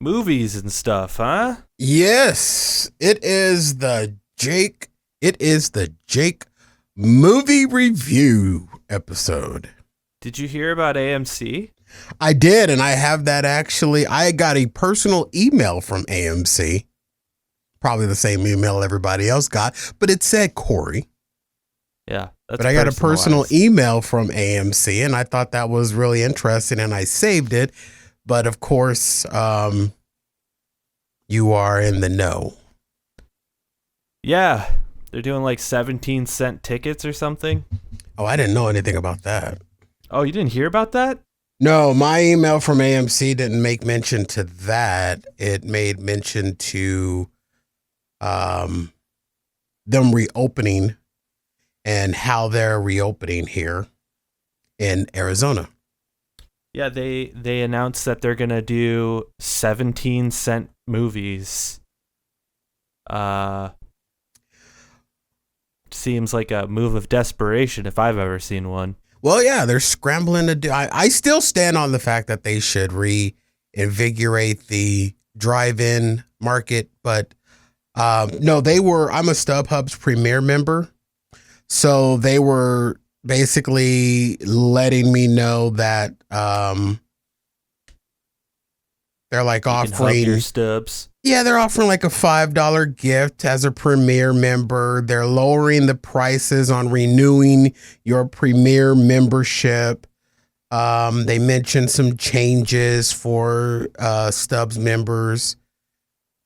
Movies and stuff, huh? Yes, it is the Jake. It is the Jake movie review episode. Did you hear about AMC? I did, and I have that actually. I got a personal email from AMC. Probably the same email everybody else got, but it said Cory. Yeah. But I got a personal email from AMC, and I thought that was really interesting, and I saved it. But of course, you are in the know. Yeah. They're doing like 17-cent tickets or something. Oh, I didn't know anything about that. Oh, you didn't hear about that? No, my email from AMC didn't make mention to that. It made mention to them reopening and how they're reopening here in Arizona. Yeah, they announced that they're going to do 17-cent movies. Seems like a move of desperation if I've ever seen one. Well, yeah, they're scrambling to do. I still stand on the fact that they should reinvigorate the drive-in market, but no, I'm a StubHub's Premier member, so they were basically letting me know that they're like offering your stubs. Yeah, they're offering like a $5 gift as a Premier member. They're lowering the prices on renewing your Premier membership. They mentioned some changes for Stubs members,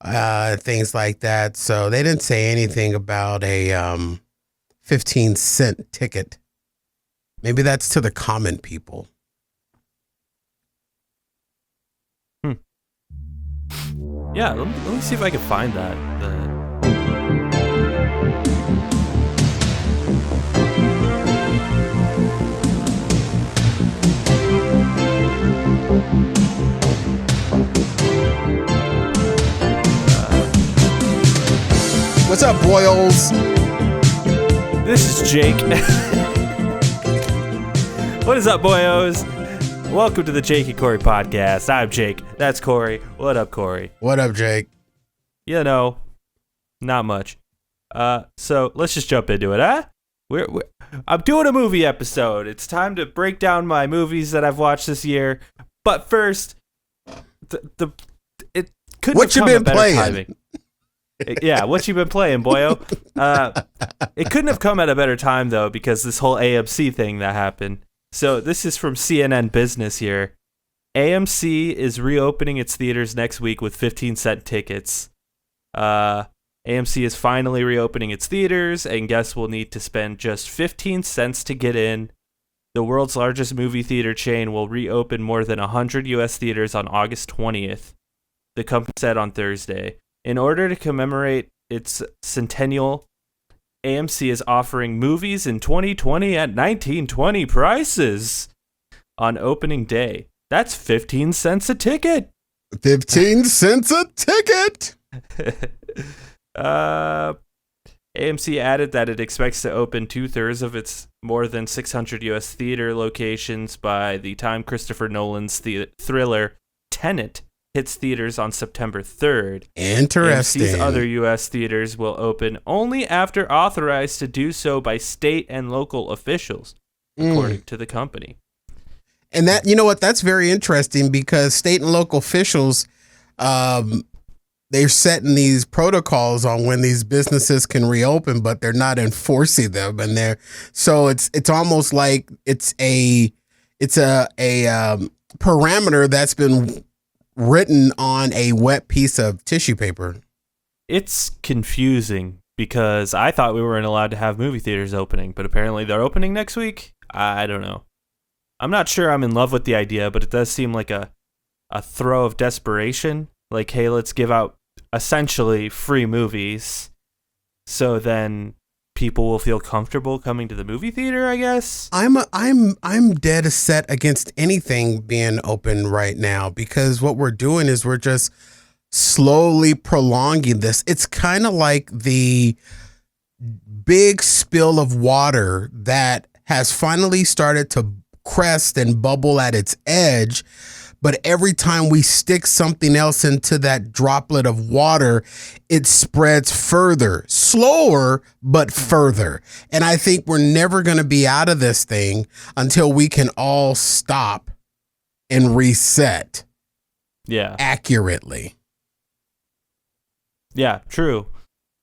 things like that. So they didn't say anything about a 15-cent ticket. Maybe that's to the common people. Yeah, let me see if I can find that. What's up, boyos? This is Jake. What is up, boyos? Welcome to the Jake and Cory podcast. I'm Jake. That's Cory. What up, Cory? What up, Jake? You know, not much. So let's just jump into it, huh? I'm doing a movie episode. It's time to break down my movies that I've watched this year. But first, it couldn't what have you come been at better playing? Timing. Yeah, what you been playing, boyo? It couldn't have come at a better time though, because this whole AMC thing that happened. So this is from CNN Business here. AMC is reopening its theaters next week with 15-cent tickets. AMC is finally reopening its theaters, and guests will need to spend just 15 cents to get in. The world's largest movie theater chain will reopen more than 100 U.S. theaters on August 20th, the company said on Thursday. In order to commemorate its centennial, AMC is offering movies in 2020 at 1920 prices on opening day. That's 15 cents a ticket. 15 cents a ticket. AMC added that it expects to open 2/3 of its more than 600 U.S. theater locations by the time Christopher Nolan's thriller Tenet hits theaters on September 3rd. Interesting. AMC's other U.S. theaters will open only after authorized to do so by state and local officials, according to the company. And that, you know what, that's very interesting because state and local officials, they're setting these protocols on when these businesses can reopen, but they're not enforcing them. And so it's almost like it's a parameter that's been written on a wet piece of tissue paper. It's confusing because I thought we weren't allowed to have movie theaters opening, but apparently they're opening next week. I don't know. I'm not sure I'm in love with the idea, but it does seem like a throw of desperation. Like, hey, let's give out essentially free movies so then people will feel comfortable coming to the movie theater, I guess. I'm dead set against anything being open right now because what we're doing is we're just slowly prolonging this. It's kind of like the big spill of water that has finally started to crest and bubble at its edge, but every time we stick something else into that droplet of water, it spreads further, slower, but further. And I think we're never going to be out of this thing until we can all stop and reset. Yeah. Accurately. Yeah, true.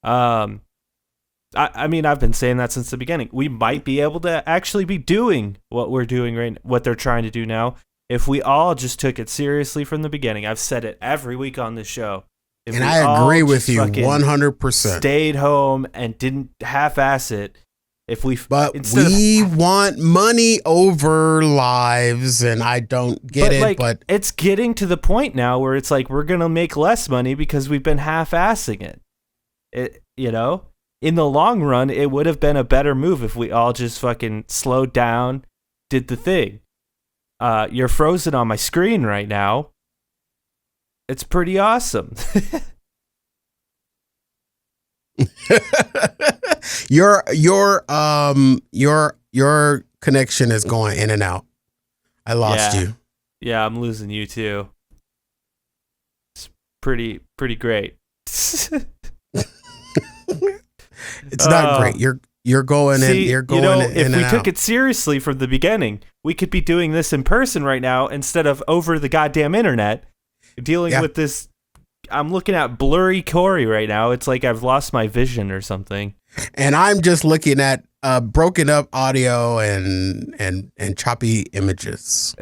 I mean, I've been saying that since the beginning. We might be able to actually be doing what we're doing what they're trying to do now, if we all just took it seriously from the beginning. I've said it every week on this show. And I agree with you 100%. Stayed home and didn't half-ass it. But we want money over lives, and I don't get it. But it's getting to the point now where it's like we're gonna make less money because we've been half-assing it. In the long run, it would have been a better move if we all just fucking slowed down, did the thing. You're frozen on my screen right now. It's pretty awesome. Your connection is going in and out. I lost you. Yeah, I'm losing you too. It's pretty great. It's not great. You're going in. You're going in and out. If we took it seriously from the beginning, we could be doing this in person right now instead of over the goddamn internet, dealing with this. I'm looking at blurry Cory right now. It's like I've lost my vision or something. And I'm just looking at broken up audio and choppy images.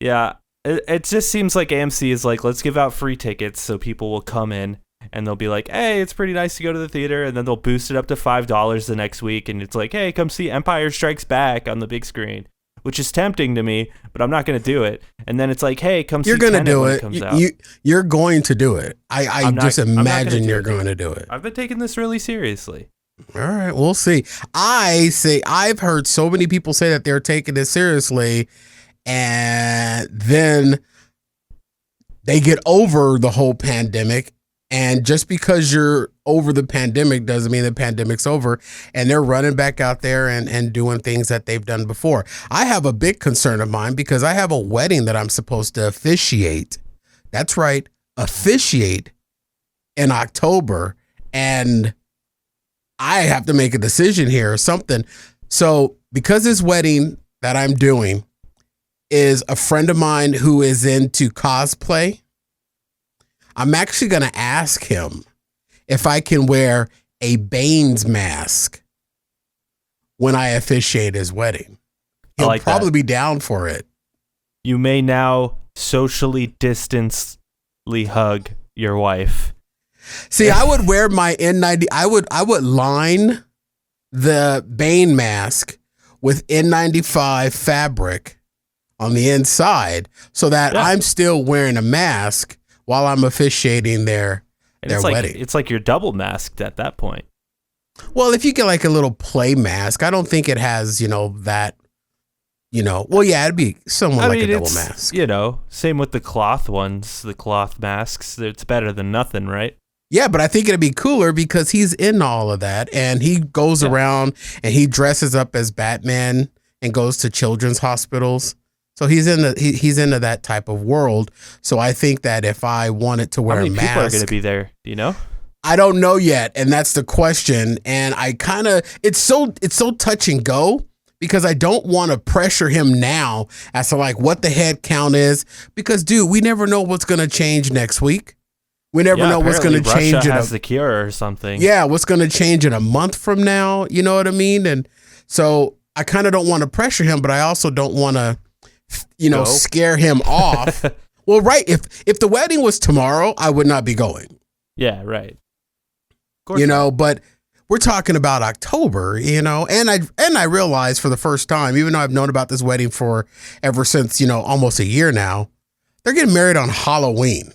Yeah, it just seems like AMC is like, let's give out free tickets so people will come in. And they'll be like, hey, it's pretty nice to go to the theater. And then they'll boost it up to $5 the next week. And it's like, hey, come see Empire Strikes Back on the big screen, which is tempting to me, but I'm not going to do it. And then it's like, hey, come see Tenet when it comes out. You're going to do it. I just imagine you're going to do it. I've been taking this really seriously. All right, we'll see. I've heard so many people say that they're taking this seriously, and then they get over the whole pandemic. And just because you're over the pandemic doesn't mean the pandemic's over. And they're running back out there and doing things that they've done before. I have a big concern of mine because I have a wedding that I'm supposed to officiate. That's right, officiate in October. And I have to make a decision here or something. So because this wedding that I'm doing is a friend of mine who is into cosplay, I'm actually going to ask him if I can wear a Bane's mask when I officiate his wedding. He'll probably be down for it. You may now socially distantly hug your wife. See, I would wear my N90. I would line the Bane mask with N95 fabric on the inside so that I'm still wearing a mask while I'm officiating their wedding. It's like you're double masked at that point. Well, if you get like a little play mask, I don't think it has, that, well, yeah, it'd be somewhat like a double mask. Same with the cloth ones, the cloth masks. It's better than nothing, right? Yeah, but I think it'd be cooler because he's in all of that and he goes around and he dresses up as Batman and goes to children's hospitals. So he's into that type of world. So I think that if I wanted to wear a mask, how many people are going to be there? Do you know? I don't know yet, and that's the question. And I kind of it's so touch and go because I don't want to pressure him now as to like what the head count is because dude, we never know what's going to change next week. We never know what's going to change. Russia has the cure or something. Yeah, what's going to change in a month from now? You know what I mean? And so I kind of don't want to pressure him, but I also don't want to scare him off. Well, right. If the wedding was tomorrow, I would not be going. Yeah, right. But we're talking about October, and I realized for the first time, even though I've known about this wedding for ever since, almost a year now, they're getting married on Halloween.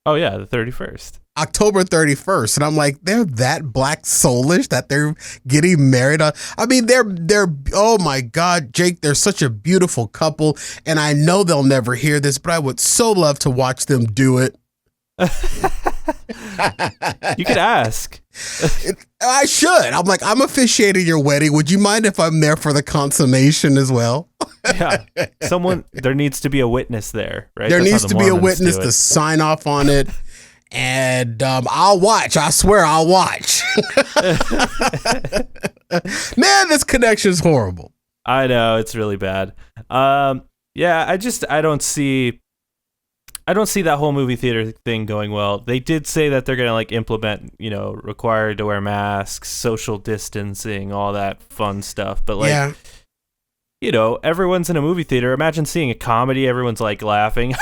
Oh yeah, the 31st. October 31st. And I'm like, they're that black soulish that they're getting married on. I mean, they're, oh my God, Jake, they're such a beautiful couple. And I know they'll never hear this, but I would so love to watch them do it. You could ask. I should. I'm like, I'm officiating your wedding. Would you mind if I'm there for the consummation as well? Yeah, there needs to be a witness there, right? There That's how needs the to be a Mormons witness do it. to sign off on it. And I'll watch. I swear I'll watch. Man, this connection's horrible. I know, it's really bad. Yeah, I don't see that whole movie theater thing going well. They did say that they're gonna like implement, required to wear masks, social distancing, all that fun stuff. But like, Yeah. Everyone's in a movie theater. Imagine seeing a comedy, everyone's like laughing.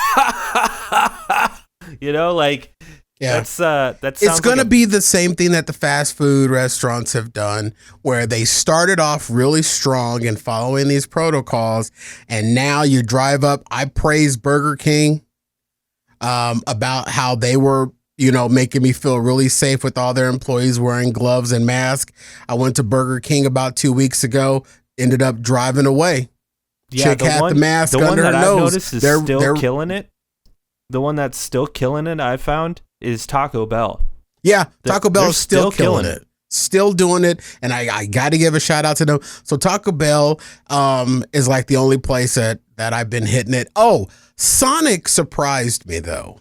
Like, Yeah. That It's going to be the same thing that the fast food restaurants have done, where they started off really strong and following these protocols. And now you drive up. I praise Burger King about how they were, making me feel really safe with all their employees wearing gloves and masks. I went to Burger King about 2 weeks ago, ended up driving away. Yeah, Chick had the mask the one under that her I've nose. noticed is still killing it. The one that's still killing it, I've found, is Taco Bell. Yeah, Taco Bell is still killing it. it. Still doing it. And I got to give a shout out to them. So Taco Bell is like the only place that I've been hitting it. Oh, Sonic surprised me, though.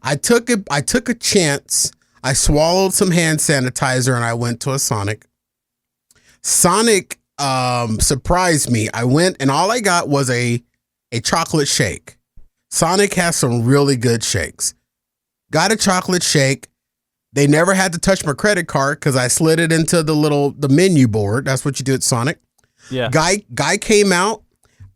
I took a chance. I swallowed some hand sanitizer and I went to a Sonic. Sonic surprised me. I went and all I got was a chocolate shake. Sonic has some really good shakes. Got a chocolate shake. They never had to touch my credit card because I slid it into the menu board. That's what you do at Sonic. Yeah. Guy came out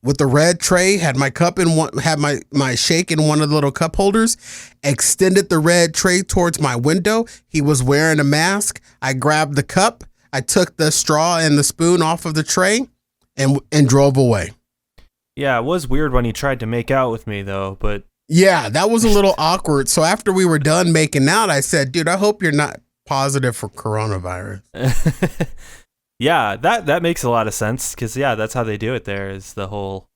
with the red tray, had my cup in one, had my shake in one of the little cup holders, extended the red tray towards my window. He was wearing a mask. I grabbed the cup. I took the straw and the spoon off of the tray and drove away. Yeah, it was weird when he tried to make out with me, though, but... Yeah, that was a little awkward. So after we were done making out, I said, dude, I hope you're not positive for coronavirus. Yeah, that makes a lot of sense, because, yeah, that's how they do it there, is the whole...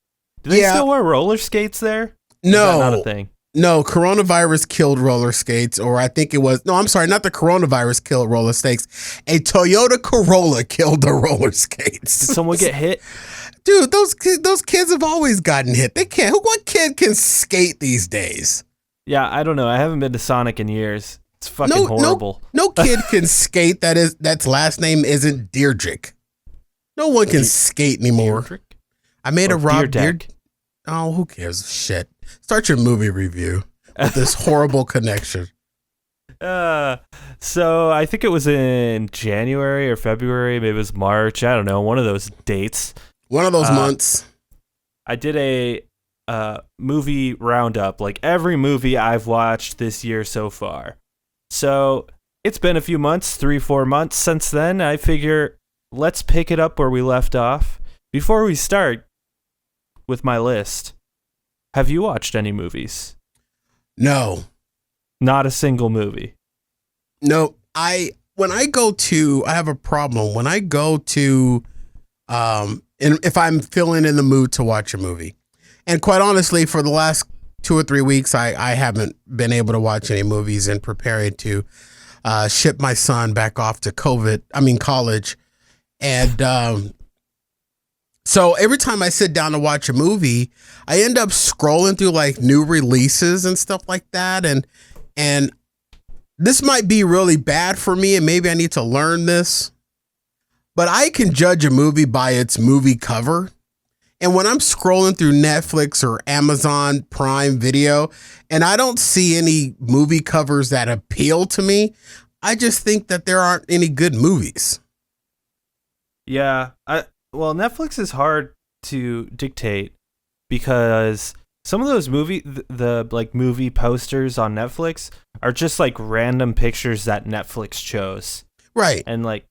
Do they still wear roller skates there? No. Is that not a thing? No, coronavirus killed roller skates, or I think it was... No, I'm sorry, not the coronavirus killed roller skates. A Toyota Corolla killed the roller skates. Did someone get hit? Dude, those kids have always gotten hit. They can't. What kid can skate these days? Yeah, I don't know. I haven't been to Sonic in years. It's fucking horrible. No kid can skate that's last name isn't Deirdrick. No one can skate anymore. Deirdrick? I made a Rob Deerdeck. Oh, who cares? Shit. Start your movie review with this horrible connection. So I think it was in January or February, maybe it was March. I don't know, one of those dates. One of those months. I did a movie roundup, like every movie I've watched this year so far. So it's been a few months, 3-4 months since then. I figure let's pick it up where we left off. Before we start with my list, have you watched any movies? No. Not a single movie. No. I have a problem. When I go to and if I'm feeling in the mood to watch a movie. And quite honestly, for the last 2 or 3 weeks, I haven't been able to watch any movies and preparing to ship my son back off to college. And so every time I sit down to watch a movie, I end up scrolling through like new releases and stuff like that. And this might be really bad for me, and maybe I need to learn this. But I can judge a movie by its movie cover. And when I'm scrolling through Netflix or Amazon Prime Video, and I don't see any movie covers that appeal to me, I just think that there aren't any good movies. Yeah. Well, Netflix is hard to dictate because some of those the movie posters on Netflix are just like random pictures that Netflix chose. Right. And like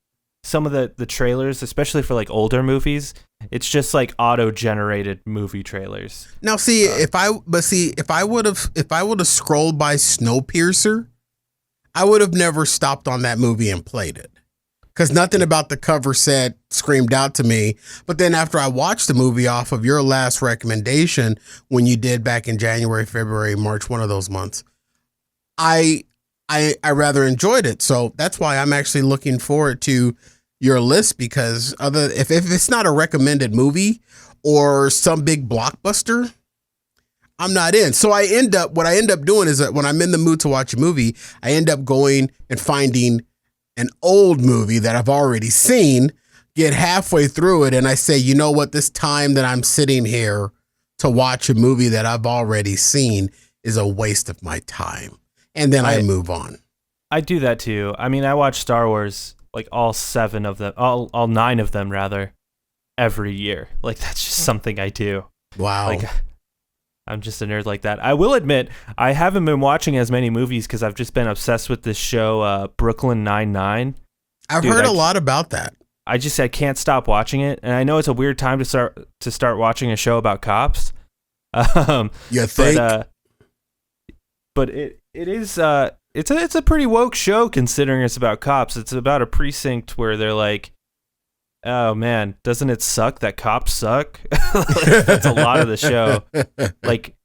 some of the trailers, especially for like older movies, it's just like auto-generated movie trailers. Now, if I would have scrolled by Snowpiercer, I would have never stopped on that movie and played it, because nothing about the cover screamed out to me. But then after I watched the movie off of your last recommendation, when you did back in January, February, March, one of those months, I rather enjoyed it. So that's why I'm actually looking forward to your list, because if it's not a recommended movie, or some big blockbuster, I'm not in. So what I end up doing is that when I'm in the mood to watch a movie, I end up going and finding an old movie that I've already seen, get halfway through it, and I say, you know what, this time that I'm sitting here to watch a movie that I've already seen is a waste of my time. And then I move on. I do that too. I mean, I watch Star Wars, like all 7 of them, all 9 of them rather, every year. Like that's just something I do. Wow. Like I'm just a nerd like that. I will admit, I haven't been watching as many movies because I've just been obsessed with this show, Brooklyn Nine-Nine. I've heard a lot about that. I can't stop watching it, and I know it's a weird time to start watching a show about cops. You think? But it is it's a pretty woke show considering it's about cops. It's about a precinct where they're like, oh man, doesn't it suck that cops suck? That's a lot of the show. Like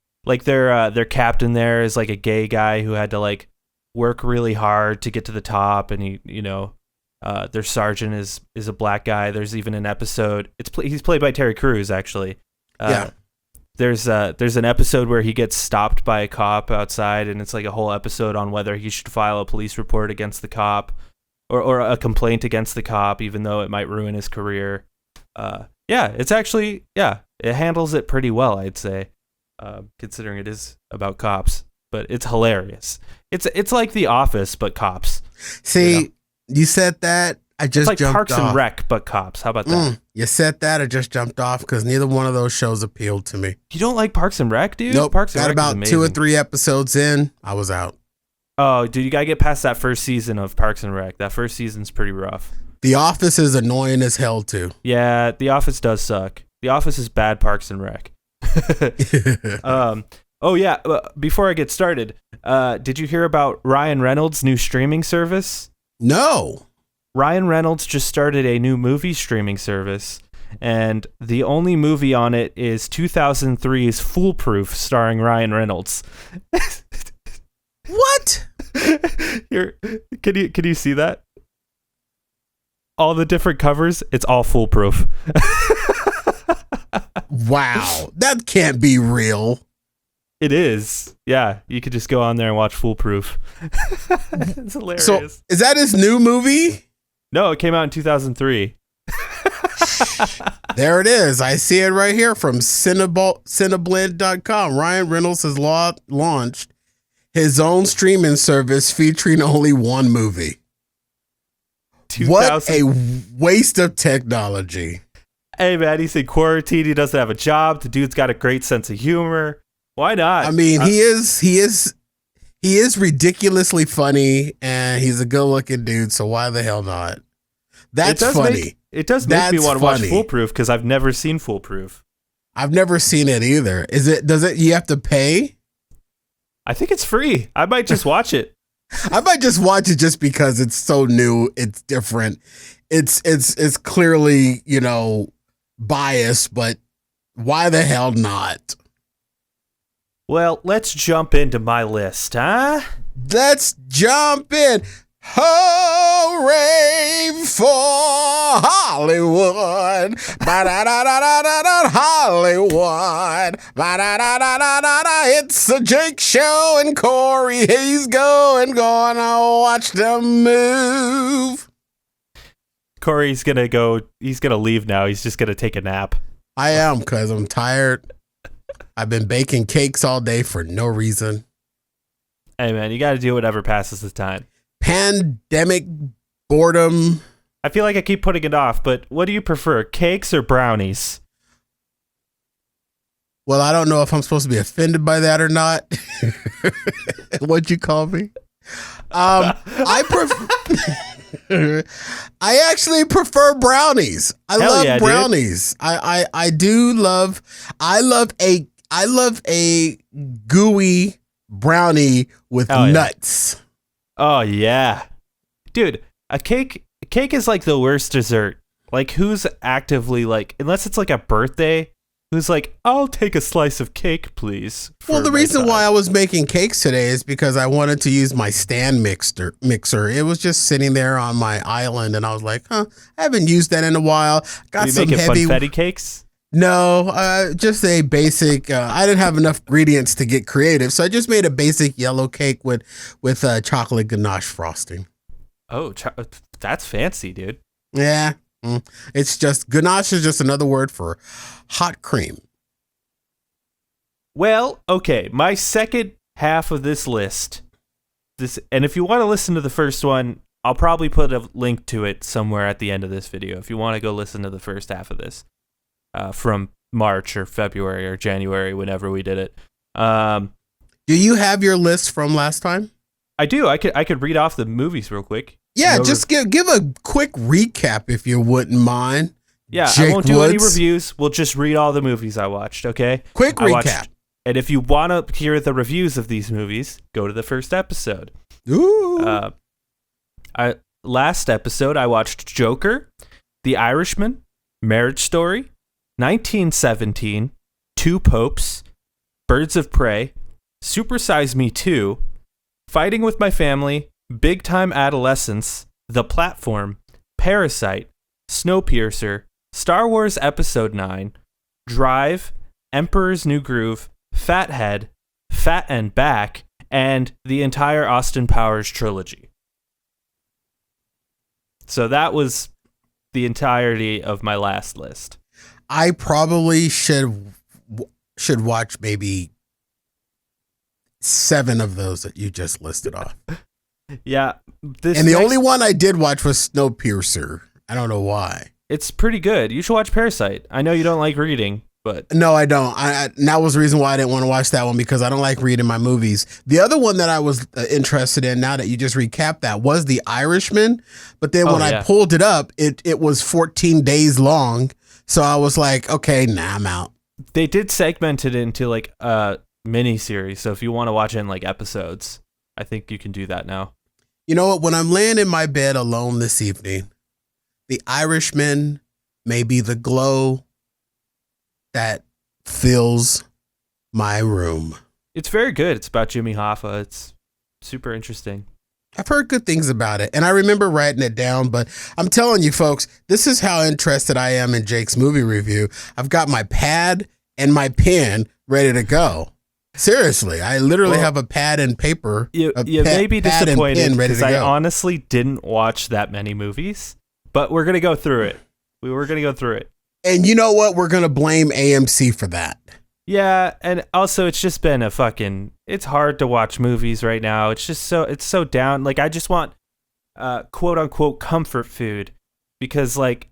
their captain there is like a gay guy who had to like work really hard to get to the top, and their sergeant is a black guy. There's even an episode. He's played by Terry Crews actually. Yeah. There's an episode where he gets stopped by a cop outside, and it's like a whole episode on whether he should file a police report against the cop. Or a complaint against the cop, even though it might ruin his career. It's actually, it handles it pretty well, I'd say, considering it is about cops. But it's hilarious. It's like The Office, but cops. See, you said that, I just it's like jumped Parks off. and Rec, but cops. How about that? You said that, I just jumped off because neither one of those shows appealed to me. You don't like Parks and Rec, dude? Nope. Parks and Got Rec about is 2 or amazing. 3 episodes in, I was out. Oh, dude, you gotta get past that first season of Parks and Rec. That first season's pretty rough. The Office is annoying as hell too. Yeah, The Office does suck. The Office is bad Parks and Rec. Before I get started, did you hear about Ryan Reynolds' new streaming service? No. Ryan Reynolds just started a new movie streaming service, and the only movie on it is 2003's Foolproof, starring Ryan Reynolds. What? Can you see that? All the different covers, it's all foolproof. Wow, that can't be real. It is. Yeah, you could just go on there and watch Foolproof. It's hilarious. So, is that his new movie? No, it came out in 2003. There it is. I see it right here from Cineblend.com. Ryan Reynolds has launched his own streaming service featuring only one movie. What a waste of technology. Hey man, he's in quarantine. He doesn't have a job. The dude's got a great sense of humor. Why not? I mean, he is ridiculously funny, and he's a good-looking dude. So why the hell not? That's funny. It does make me want to watch Foolproof because I've never seen Foolproof. I've never seen it either. You have to pay? I think it's free. I might just watch it. I might just watch it just because it's so new. It's different. It's clearly, biased, but why the hell not? Well, let's jump into my list, huh? Let's jump in. Hooray for Hollywood. Ba-da-da-da-da-da-da, Hollywood. Ba-da-da-da-da-da-da. It's a Jake show and Cory. He's gonna watch them move. Cory's gonna go. He's gonna leave now. He's just gonna take a nap. I am, because I'm tired. I've been baking cakes all day for no reason. Hey man, you gotta do whatever passes the time. Pandemic boredom. I feel like I keep putting it off, but what do you prefer, cakes or brownies? Well, I don't know if I'm supposed to be offended by that or not. What'd you call me? I actually prefer brownies. I love brownies. Dude. I love a gooey brownie with nuts. Oh yeah. Dude, a cake is like the worst dessert. Like who's actively like, unless it's like a birthday, who's like, I'll take a slice of cake, please. Well, the reason why I was making cakes today is because I wanted to use my stand mixer. It was just sitting there on my island, and I was like, I haven't used that in a while. Got some heavy funfetti cakes. No, just a basic. I didn't have enough ingredients to get creative, so I just made a basic yellow cake with chocolate ganache frosting. Oh, that's fancy, dude. Yeah, it's just ganache is just another word for hot cream. Well, okay, my second half of this list. And if you want to listen to the first one, I'll probably put a link to it somewhere at the end of this video. If you want to go listen to the first half of this. From March or February or January, whenever we did it. Do you have your list from last time? I do. I could read off the movies real quick. Yeah, just give a quick recap if you wouldn't mind. Yeah, Jake I won't do Woods. any reviews. We'll just read all the movies I watched, okay? Quick recap. And if you want to hear the reviews of these movies, go to the first episode. Ooh. Last episode, I watched Joker, The Irishman, Marriage Story, 1917, Two Popes, Birds of Prey, Super Size Me 2, Fighting with My Family, Big Time Adolescence, The Platform, Parasite, Snowpiercer, Star Wars Episode 9, Drive, Emperor's New Groove, Fathead, Fat and Back, and the entire Austin Powers trilogy. So that was the entirety of my last list. I probably should watch maybe 7 of those that you just listed off. Yeah. The only one I did watch was Snowpiercer. I don't know why. It's pretty good. You should watch Parasite. I know you don't like reading, but... No, I don't. And that was the reason why I didn't want to watch that one, because I don't like reading my movies. The other one that I was interested in, now that you just recapped that, was The Irishman. But then when I pulled it up, it was 14 days long. So I was like, okay, nah, I'm out. They did segment it into like a mini series. So if you want to watch it in like episodes, I think you can do that now. You know what? When I'm laying in my bed alone this evening, The Irishman may be the glow that fills my room. It's very good. It's about Jimmy Hoffa. It's super interesting. I've heard good things about it, and I remember writing it down, but I'm telling you folks, this is how interested I am in Jake's movie review. I've got my pad and my pen ready to go. Seriously, I literally have a pad and paper. You may be disappointed because I honestly didn't watch that many movies, but we're going to go through it. We were going to go through it. And you know what? We're going to blame AMC for that. Yeah, and also it's just been it's hard to watch movies right now. It's just it's so down. Like I just want quote unquote comfort food, because like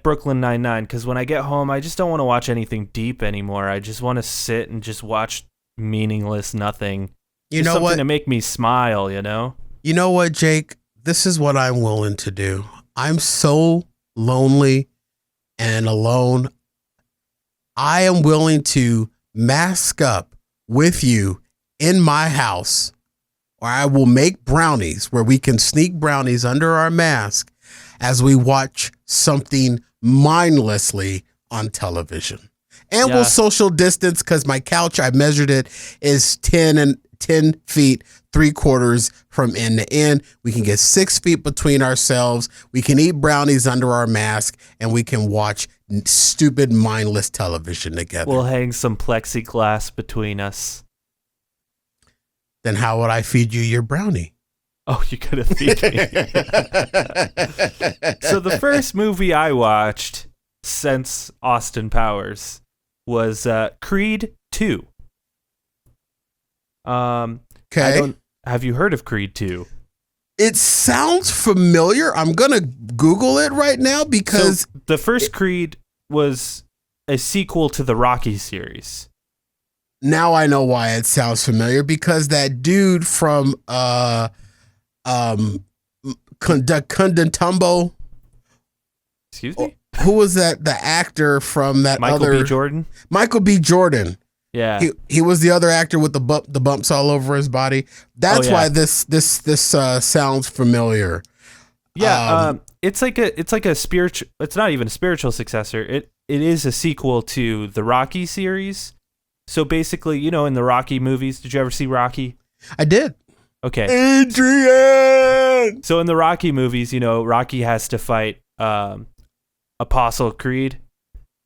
Brooklyn Nine-Nine, because when I get home I just don't want to watch anything deep anymore. I just want to sit and just watch meaningless nothing. You know something what? To make me smile, you know? You know what, Jake? This is what I'm willing to do. I'm so lonely and alone. I am willing to mask up with you in my house, or I will make brownies where we can sneak brownies under our mask as we watch something mindlessly on television. And we'll social distance, because my couch, I measured it, is 10 feet, 3/4 from end to end. We can get 6 feet between ourselves. We can eat brownies under our mask, and we can watch stupid, mindless television together. We'll hang some plexiglass between us. Then how would I feed you your brownie? Oh, you could have feed me. So the first movie I watched since Austin Powers was Creed 2. Okay. Have you heard of Creed 2? It sounds familiar. I'm going to Google it right now, because the first Creed was a sequel to the Rocky series. Now I know why it sounds familiar, because that dude from Kundatumbo. Excuse me? Who was that? The actor from that Michael B. Jordan? Michael B. Jordan. Yeah. He was the other actor with the bumps all over his body. That's why this sounds familiar. Yeah, it's like a spiritual. It's not even a spiritual successor. It is a sequel to the Rocky series. So basically, in the Rocky movies, did you ever see Rocky? I did. Okay. Adrian. So in the Rocky movies, Rocky has to fight Apostle Creed,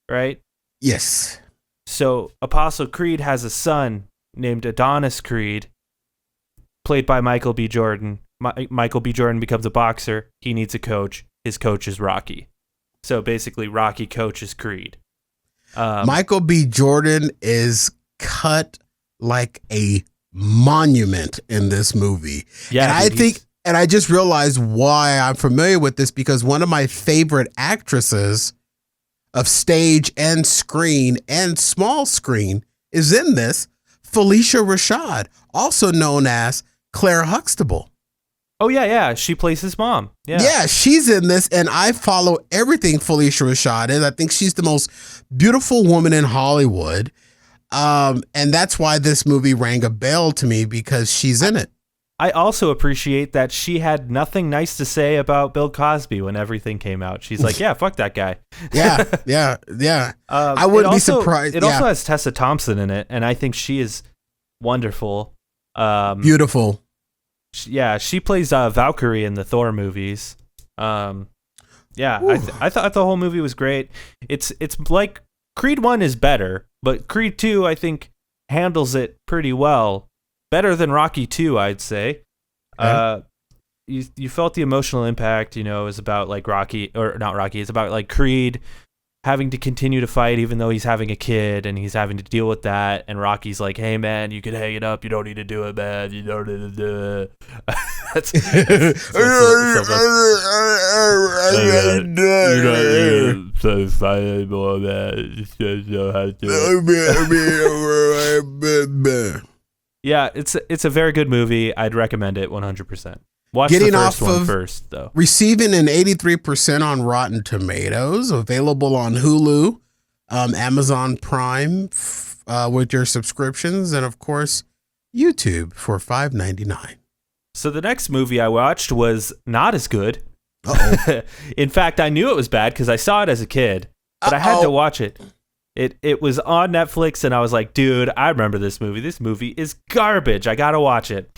right? Yes. So Apostle Creed has a son named Adonis Creed, played by Michael B. Jordan. Michael B. Jordan becomes a boxer. He needs a coach. His coach is Rocky. So basically, Rocky coaches Creed. Michael B. Jordan is cut like a monument in this movie. Yeah, and I just realized why I'm familiar with this, because one of my favorite actresses of stage and screen and small screen is in this, Felicia Rashad, also known as Claire Huxtable. Oh, yeah. She plays his mom. Yeah, she's in this, and I follow everything Felicia Rashad is. I think she's the most beautiful woman in Hollywood. And that's why this movie rang a bell to me, because she's in it. I also appreciate that she had nothing nice to say about Bill Cosby when everything came out. She's like, yeah, fuck that guy. Yeah. I wouldn't be surprised. It also has Tessa Thompson in it, and I think she is wonderful. Beautiful. She plays Valkyrie in the Thor movies. I thought the whole movie was great. It's like Creed 1 is better, but Creed 2 I think handles it pretty well. Better than Rocky 2, I'd say. Okay. You felt the emotional impact, is about like Rocky, or not Rocky, it's about like Creed having to continue to fight even though he's having a kid and he's having to deal with that, and Rocky's like, hey man, you can hang it up, you don't need to do it, man, you don't need to do it. that's Yeah, it's a very good movie. I'd recommend it 100%. Watch the first one first, though. Receiving an 83% on Rotten Tomatoes, available on Hulu, Amazon Prime with your subscriptions, and of course, YouTube for $5.99. So the next movie I watched was not as good. Uh-oh. In fact, I knew it was bad because I saw it as a kid, but I had to watch it. It was on Netflix, and I was like, dude, I remember this movie. This movie is garbage. I gotta watch it.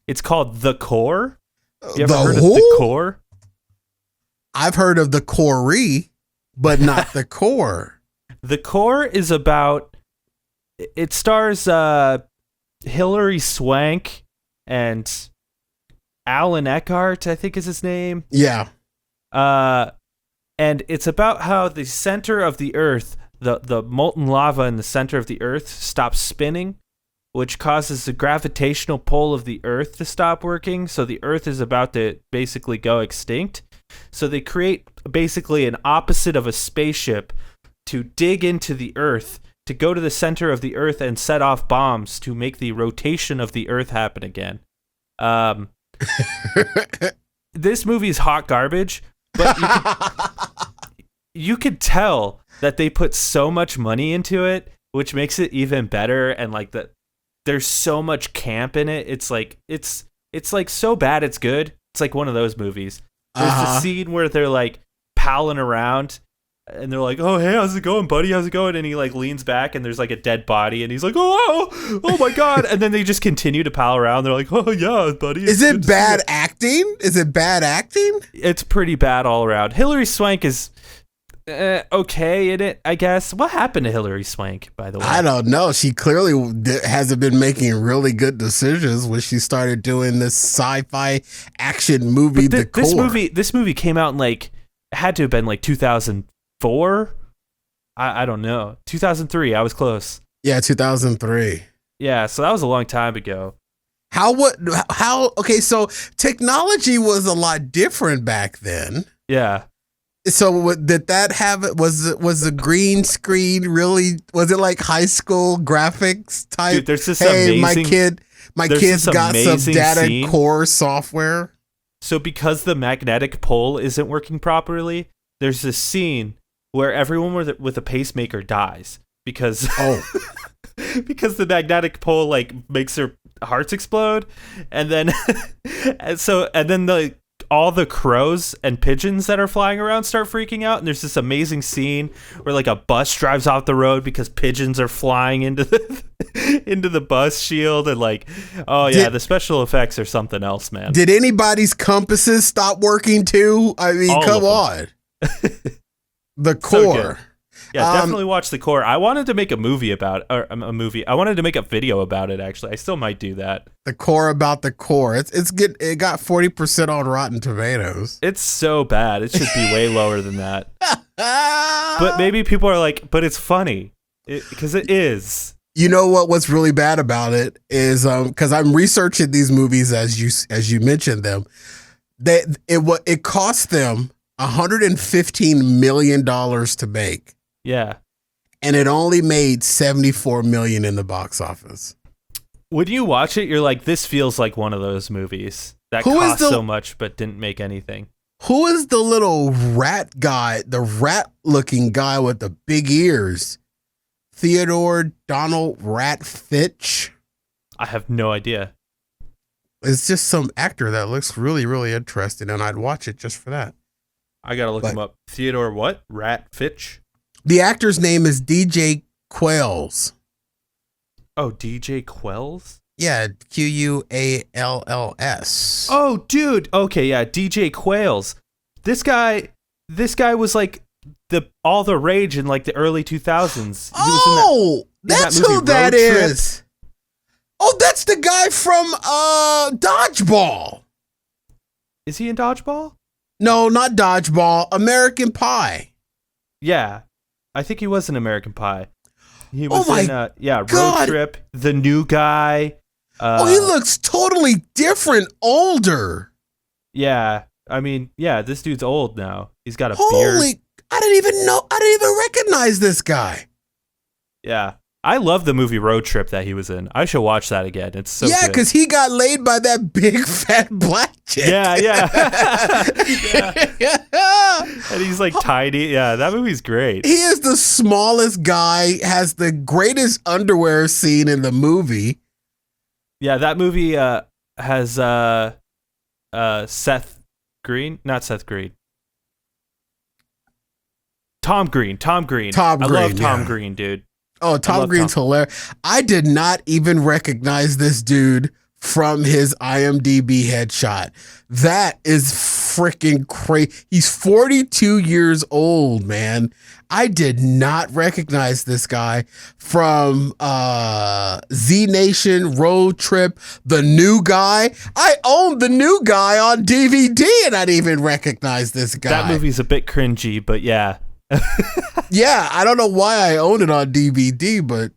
It's called The Core. You ever heard of The Core? I've heard of The Cory, but not The Core. The Core is about... It stars Hilary Swank and Alan Eckhart, I think is his name. Yeah. And it's about how the center of the earth, the molten lava in the center of the earth stops spinning, which causes the gravitational pull of the earth to stop working. So the earth is about to basically go extinct. So they create basically an opposite of a spaceship to dig into the earth, to go to the center of the earth and set off bombs to make the rotation of the earth happen again. This movie is hot garbage. But you could tell that they put so much money into it, which makes it even better. And like there's so much camp in it. It's like it's like so bad it's good. It's like one of those movies. There's a scene where they're like palling around, and they're like, "Oh hey, how's it going, buddy? How's it going?" And he like leans back, and there's like a dead body, and he's like, "Oh my god!" And then they just continue to pal around. They're like, "Oh yeah, buddy." Is it bad acting? Is it bad acting? It's pretty bad all around. Hilary Swank is okay in it, I guess. What happened to Hilary Swank, by the way? I don't know. She clearly hasn't been making really good decisions when she started doing this sci-fi action movie. The Core. This movie came out in like, it had to have been like 2004. I don't know. 2003. I was close. Yeah, 2003. Yeah, so that was a long time ago. Okay, so technology was a lot different back then. Yeah. So did that have it? Was the green screen really? Was it like high school graphics type? Dude, there's this amazing. My kid's got some data core software. So because the magnetic pole isn't working properly, there's this scene where everyone with a pacemaker dies because because the magnetic pole like makes their hearts explode, and then all the crows and pigeons that are flying around start freaking out, and there's this amazing scene where like a bus drives off the road because pigeons are flying into the bus shield, and like, the special effects are something else, man. Did anybody's compasses stop working too? I mean, come on. The Core. Yeah, definitely watch The Core. I wanted to make a movie about, or a movie. I wanted to make a video about it. Actually, I still might do that. The Core about the Core. It's good. It got 40% on Rotten Tomatoes. It's so bad. It should be way lower than that. But maybe people are like, but it's funny because it is. You know what's really bad about it is because I'm researching these movies as you mentioned them. It cost them $115 million to make. Yeah. And it only made $74 million in the box office. When you watch it, you're like, this feels like one of those movies that cost so much but didn't make anything. Who is the little rat guy, the rat-looking guy with the big ears? Theodore Donald Rat Fitch? I have no idea. It's just some actor that looks really, really interesting, and I'd watch it just for that. I gotta look him up. Theodore what? Rat Fitch? The actor's name is DJ Qualls. Oh, DJ Quells? Yeah, Qualls. Oh, dude. Okay, yeah, DJ Qualls. This guy was like all the rage in like the early 2000s. That's who that is. Oh, that's the guy from Dodgeball. Is he in Dodgeball? No, not Dodgeball. American Pie. Yeah, I think he was in American Pie. He was in Road Trip, The New Guy. He looks totally different, older. Yeah, I mean, yeah, this dude's old now. He's got a beard. I didn't even recognize this guy. Yeah, I love the movie Road Trip that he was in. I should watch that again. It's so good. Because he got laid by that big fat black chick. Yeah. And he's like tiny. Yeah, that movie's great. He is the smallest guy, has the greatest underwear scene in the movie. Yeah, that movie has Seth Green. Not Seth Green. Tom Green. I love Tom Green, dude. Oh, Tom Green's hilarious. I did not even recognize this dude from his IMDb headshot. That is freaking crazy. He's 42 years old, man. I did not recognize this guy from Z Nation, Road Trip, The New Guy. I owned The New Guy on DVD and I didn't even recognize this guy. That movie's a bit cringy, but yeah. Yeah, I don't know why I own it on DVD, but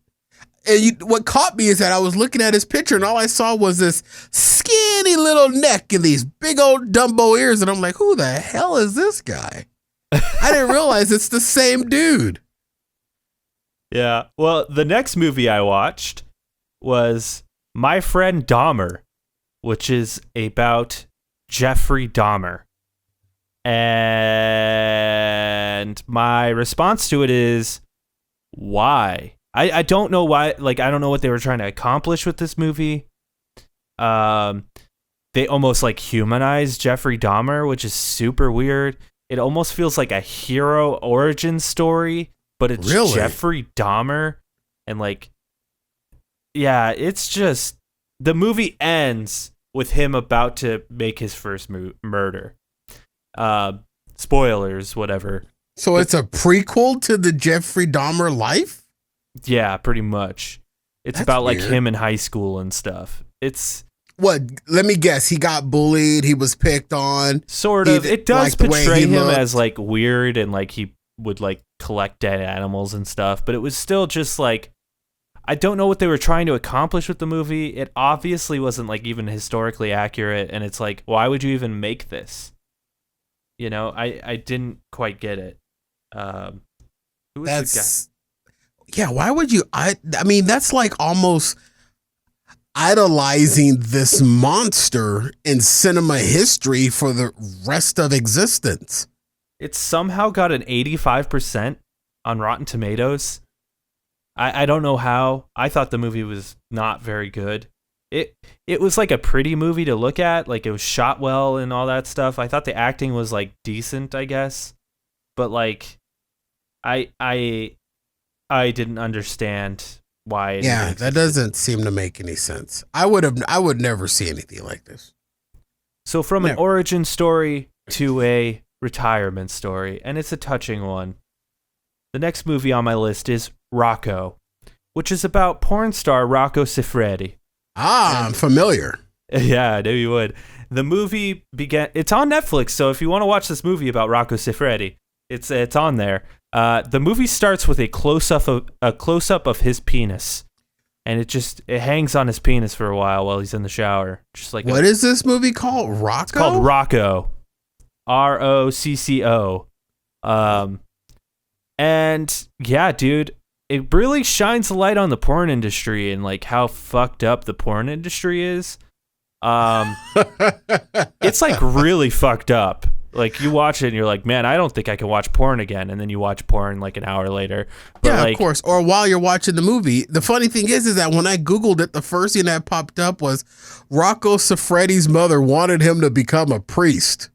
what caught me is that I was looking at his picture and all I saw was this skinny little neck and these big old Dumbo ears, and I'm like, who the hell is this guy? I didn't realize it's the same dude. Yeah, well, the next movie I watched was My Friend Dahmer, which is about Jeffrey Dahmer. And my response to it is, why? I don't know why. Like, I don't know what they were trying to accomplish with this movie. They almost like humanize Jeffrey Dahmer, which is super weird. It almost feels like a hero origin story, but it's really? Jeffrey Dahmer. And like, yeah, it's just, the movie ends with him about to make his first murder. Spoilers, whatever. So it's a prequel to the Jeffrey Dahmer life? Yeah, pretty much. It's about weird. Like him in high school and stuff. It's what? Let me guess. He got bullied. He was picked on. Sort of. It does portray him as like weird and like he would like collect dead animals and stuff. But it was still just like, I don't know what they were trying to accomplish with the movie. It obviously wasn't like even historically accurate. And it's like, why would you even make this? You know, I didn't quite get it. Who was the guy? Yeah, why would you? I mean, that's like almost idolizing this monster in cinema history for the rest of existence. It somehow got an 85% on Rotten Tomatoes. I don't know how. I thought the movie was not very good. It was like a pretty movie to look at. Like, it was shot well and all that stuff. I thought the acting was like decent, I guess. But like, I didn't understand why. Yeah, that doesn't seem to make any sense. I would never see anything like this. So from an origin story to a retirement story, and it's a touching one. The next movie on my list is Rocco, which is about porn star Rocco Siffredi. I'm familiar. Yeah, I knew you would. The movie it's on Netflix, so if you want to watch this movie about Rocco Siffredi, it's on there. The movie starts with a close-up of his penis. And it hangs on his penis for a while he's in the shower. Just like what is this movie called? Rocco? It's called Rocco. Rocco. And yeah, dude, it really shines a light on the porn industry and like how fucked up the porn industry is. It's like really fucked up. Like you watch it and you're like, man, I don't think I can watch porn again. And then you watch porn like an hour later. But yeah, of course. Or while you're watching the movie. The funny thing is that when I Googled it, the first thing that popped up was Rocco Siffredi's mother wanted him to become a priest.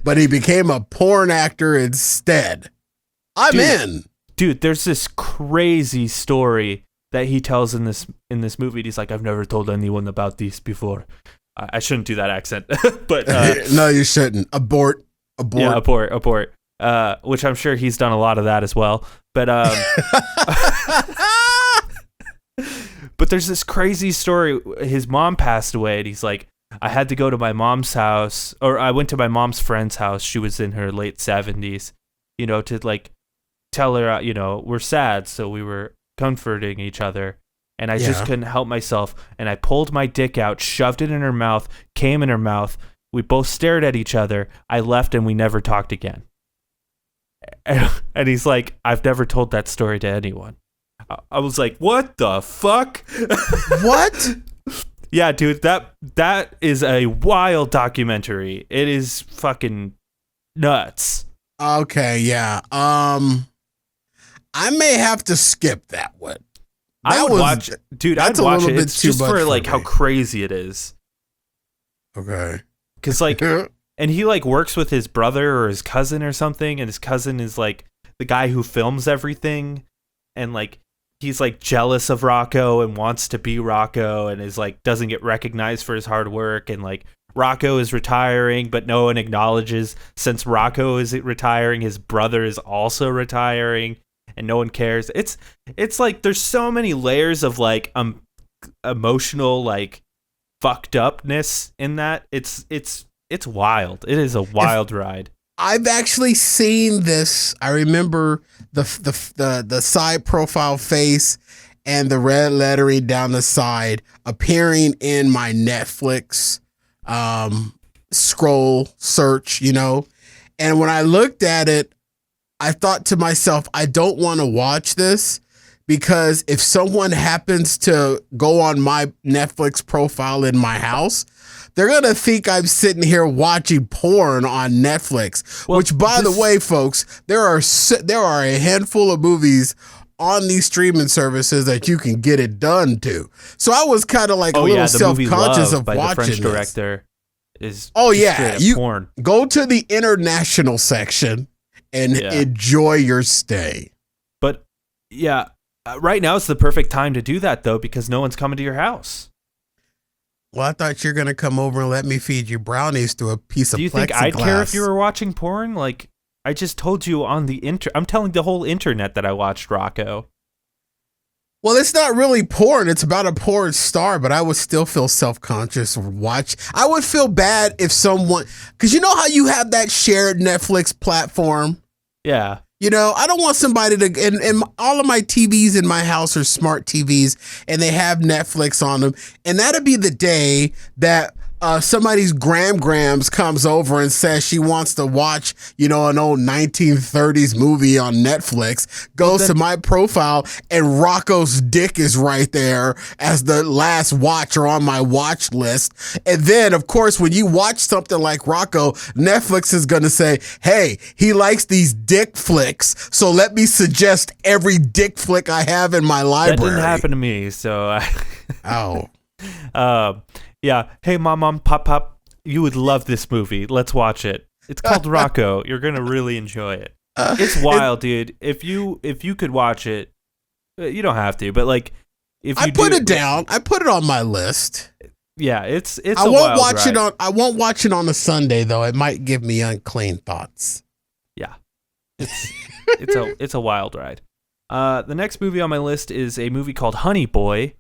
But he became a porn actor instead. I'm in. Dude, there's this crazy story that he tells in this movie. He's like, I've never told anyone about this before. I shouldn't do that accent, but no, you shouldn't. Abort. Yeah, abort. Which I'm sure he's done a lot of that as well. But but there's this crazy story. His mom passed away, and he's like, I had to go to my mom's house, or I went to my mom's friend's house. She was in her late 70s, to like tell her, we're sad, so we were comforting each other. And I just couldn't help myself. And I pulled my dick out, shoved it in her mouth, came in her mouth. We both stared at each other. I left and we never talked again. And he's like, I've never told that story to anyone. I was like, what the fuck? What? Yeah, dude, that is a wild documentary. It is fucking nuts. Okay, yeah. I may have to skip that one. I'd watch it. It's just for like how crazy it is. Okay. Because like, and he like works with his brother or his cousin or something, and his cousin is like the guy who films everything, and like he's like jealous of Rocco and wants to be Rocco, and is like doesn't get recognized for his hard work, and like Rocco is retiring, but no one acknowledges since Rocco is retiring, his brother is also retiring. And no one cares. It's like there's so many layers of like emotional like fucked upness in that. It's wild. It is a wild ride. I've actually seen this. I remember the side profile face and the red lettering down the side appearing in my Netflix scroll search, And when I looked at it, I thought to myself, I don't want to watch this because if someone happens to go on my Netflix profile in my house, they're going to think I'm sitting here watching porn on Netflix, which by the way, folks, there are a handful of movies on these streaming services that you can get it done to. So I was kind of like a little self-conscious of watching the French director is porn. Go to the international section and enjoy your stay. But yeah, right now it's the perfect time to do that though, because no one's coming to your house. Well, I thought you're going to come over and let me feed you brownies through a piece of plexiglass. Do you think I'd care if you were watching porn? Like, I just told you on the I'm telling the whole internet that I watched Rocco. Well, it's not really porn. It's about a porn star, but I would still feel self-conscious watch. I would feel bad if someone, because you know how you have that shared Netflix platform? Yeah. I don't want somebody to, and all of my TVs in my house are smart TVs and they have Netflix on them. And that'd be the day that somebody's Grams comes over and says she wants to watch, an old 1930s movie on Netflix, goes to my profile and Rocco's dick is right there as the last watcher on my watch list. And then, of course, when you watch something like Rocco, Netflix is going to say, hey, he likes these dick flicks, so let me suggest every dick flick I have in my library. That didn't happen to me, so Oh. Yeah. Hey, mom, pop, you would love this movie. Let's watch it. It's called Rocco. You're gonna really enjoy it. It's wild, dude. If you could watch it, you don't have to, but like, if you I put it down, I put it on my list. Yeah, it's. I won't watch it on. I won't watch it on a Sunday though. It might give me unclean thoughts. Yeah. It's a wild ride. The next movie on my list is a movie called Honey Boy,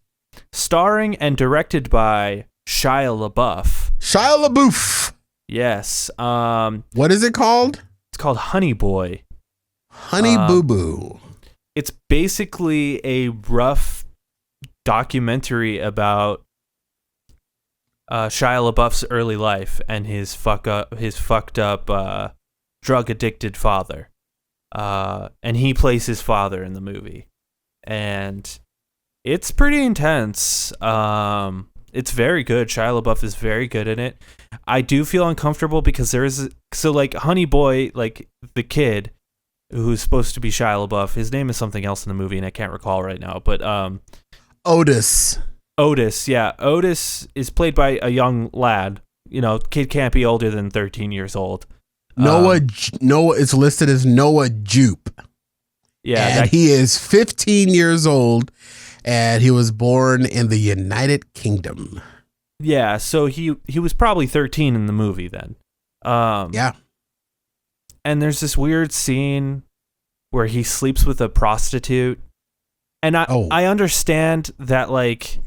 starring and directed by Shia LaBeouf. Shia LaBeouf. Yes. What is it called? It's called Honey Boy. Honey Boo Boo. It's basically a rough documentary about Shia LaBeouf's early life and his fucked up drug addicted father. And he plays his father in the movie, and it's pretty intense. It's very good. Shia LaBeouf is very good in it. I do feel uncomfortable because like Honey Boy, like the kid who's supposed to be Shia LaBeouf, his name is something else in the movie and I can't recall right now, but Otis, yeah. Otis is played by a young lad. Kid can't be older than 13 years old. Noah, it's listed as Noah Jupe. Yeah. And he is 15 years old, and he was born in the United Kingdom. Yeah, so he was probably 13 in the movie then. Yeah. And there's this weird scene where he sleeps with a prostitute. And I understand that, like,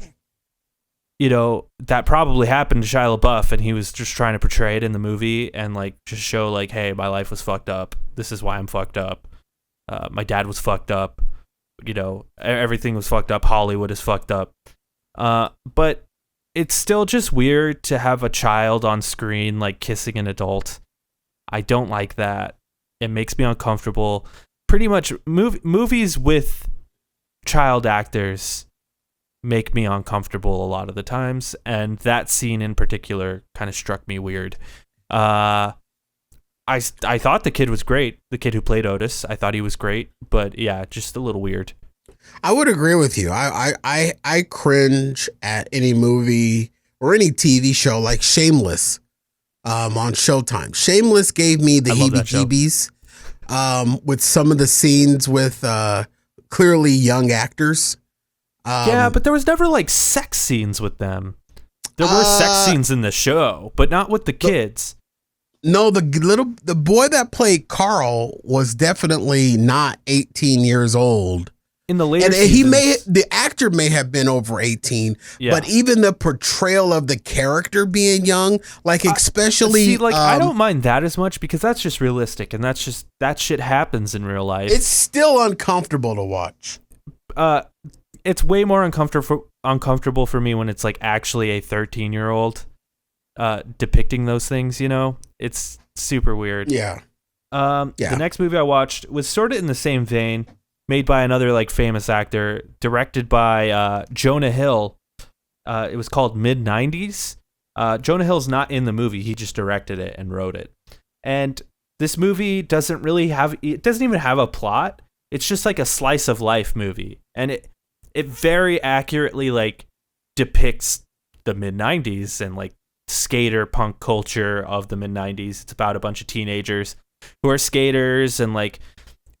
that probably happened to Shia LaBeouf, and he was just trying to portray it in the movie and, like, just show, like, hey, my life was fucked up. This is why I'm fucked up. My dad was fucked up. Everything was fucked up. Hollywood is fucked up. But it's still just weird to have a child on screen, like, kissing an adult. I don't like that. It makes me uncomfortable. Pretty much movies with child actors make me uncomfortable a lot of the times, and that scene in particular kind of struck me weird. I thought the kid was great. The kid who played Otis, I thought he was great, but yeah, just a little weird. I would agree with you. I cringe at any movie or any TV show like Shameless on Showtime. Shameless gave me the heebie-jeebies with some of the scenes with clearly young actors. Yeah, but there was never like sex scenes with them. There were sex scenes in the show, but not with the kids. No, the boy that played Carl was definitely not 18 years old. In the later and seasons, the actor may have been over 18, yeah. But even the portrayal of the character being young, like especially I don't mind that as much because that's just realistic, and that shit happens in real life. It's still uncomfortable to watch. It's way more uncomfortable for me when it's like actually a 13-year-old depicting those things, It's super weird. Yeah. The next movie I watched was sort of in the same vein, made by another like famous actor, directed by Jonah Hill. It was called Mid-90s. Jonah Hill's not in the movie, he just directed it and wrote it. And this movie doesn't even have a plot. It's just like a slice of life movie. And it very accurately like depicts the mid-90s and like skater punk culture of the mid-90s. It's about a bunch of teenagers who are skaters and like,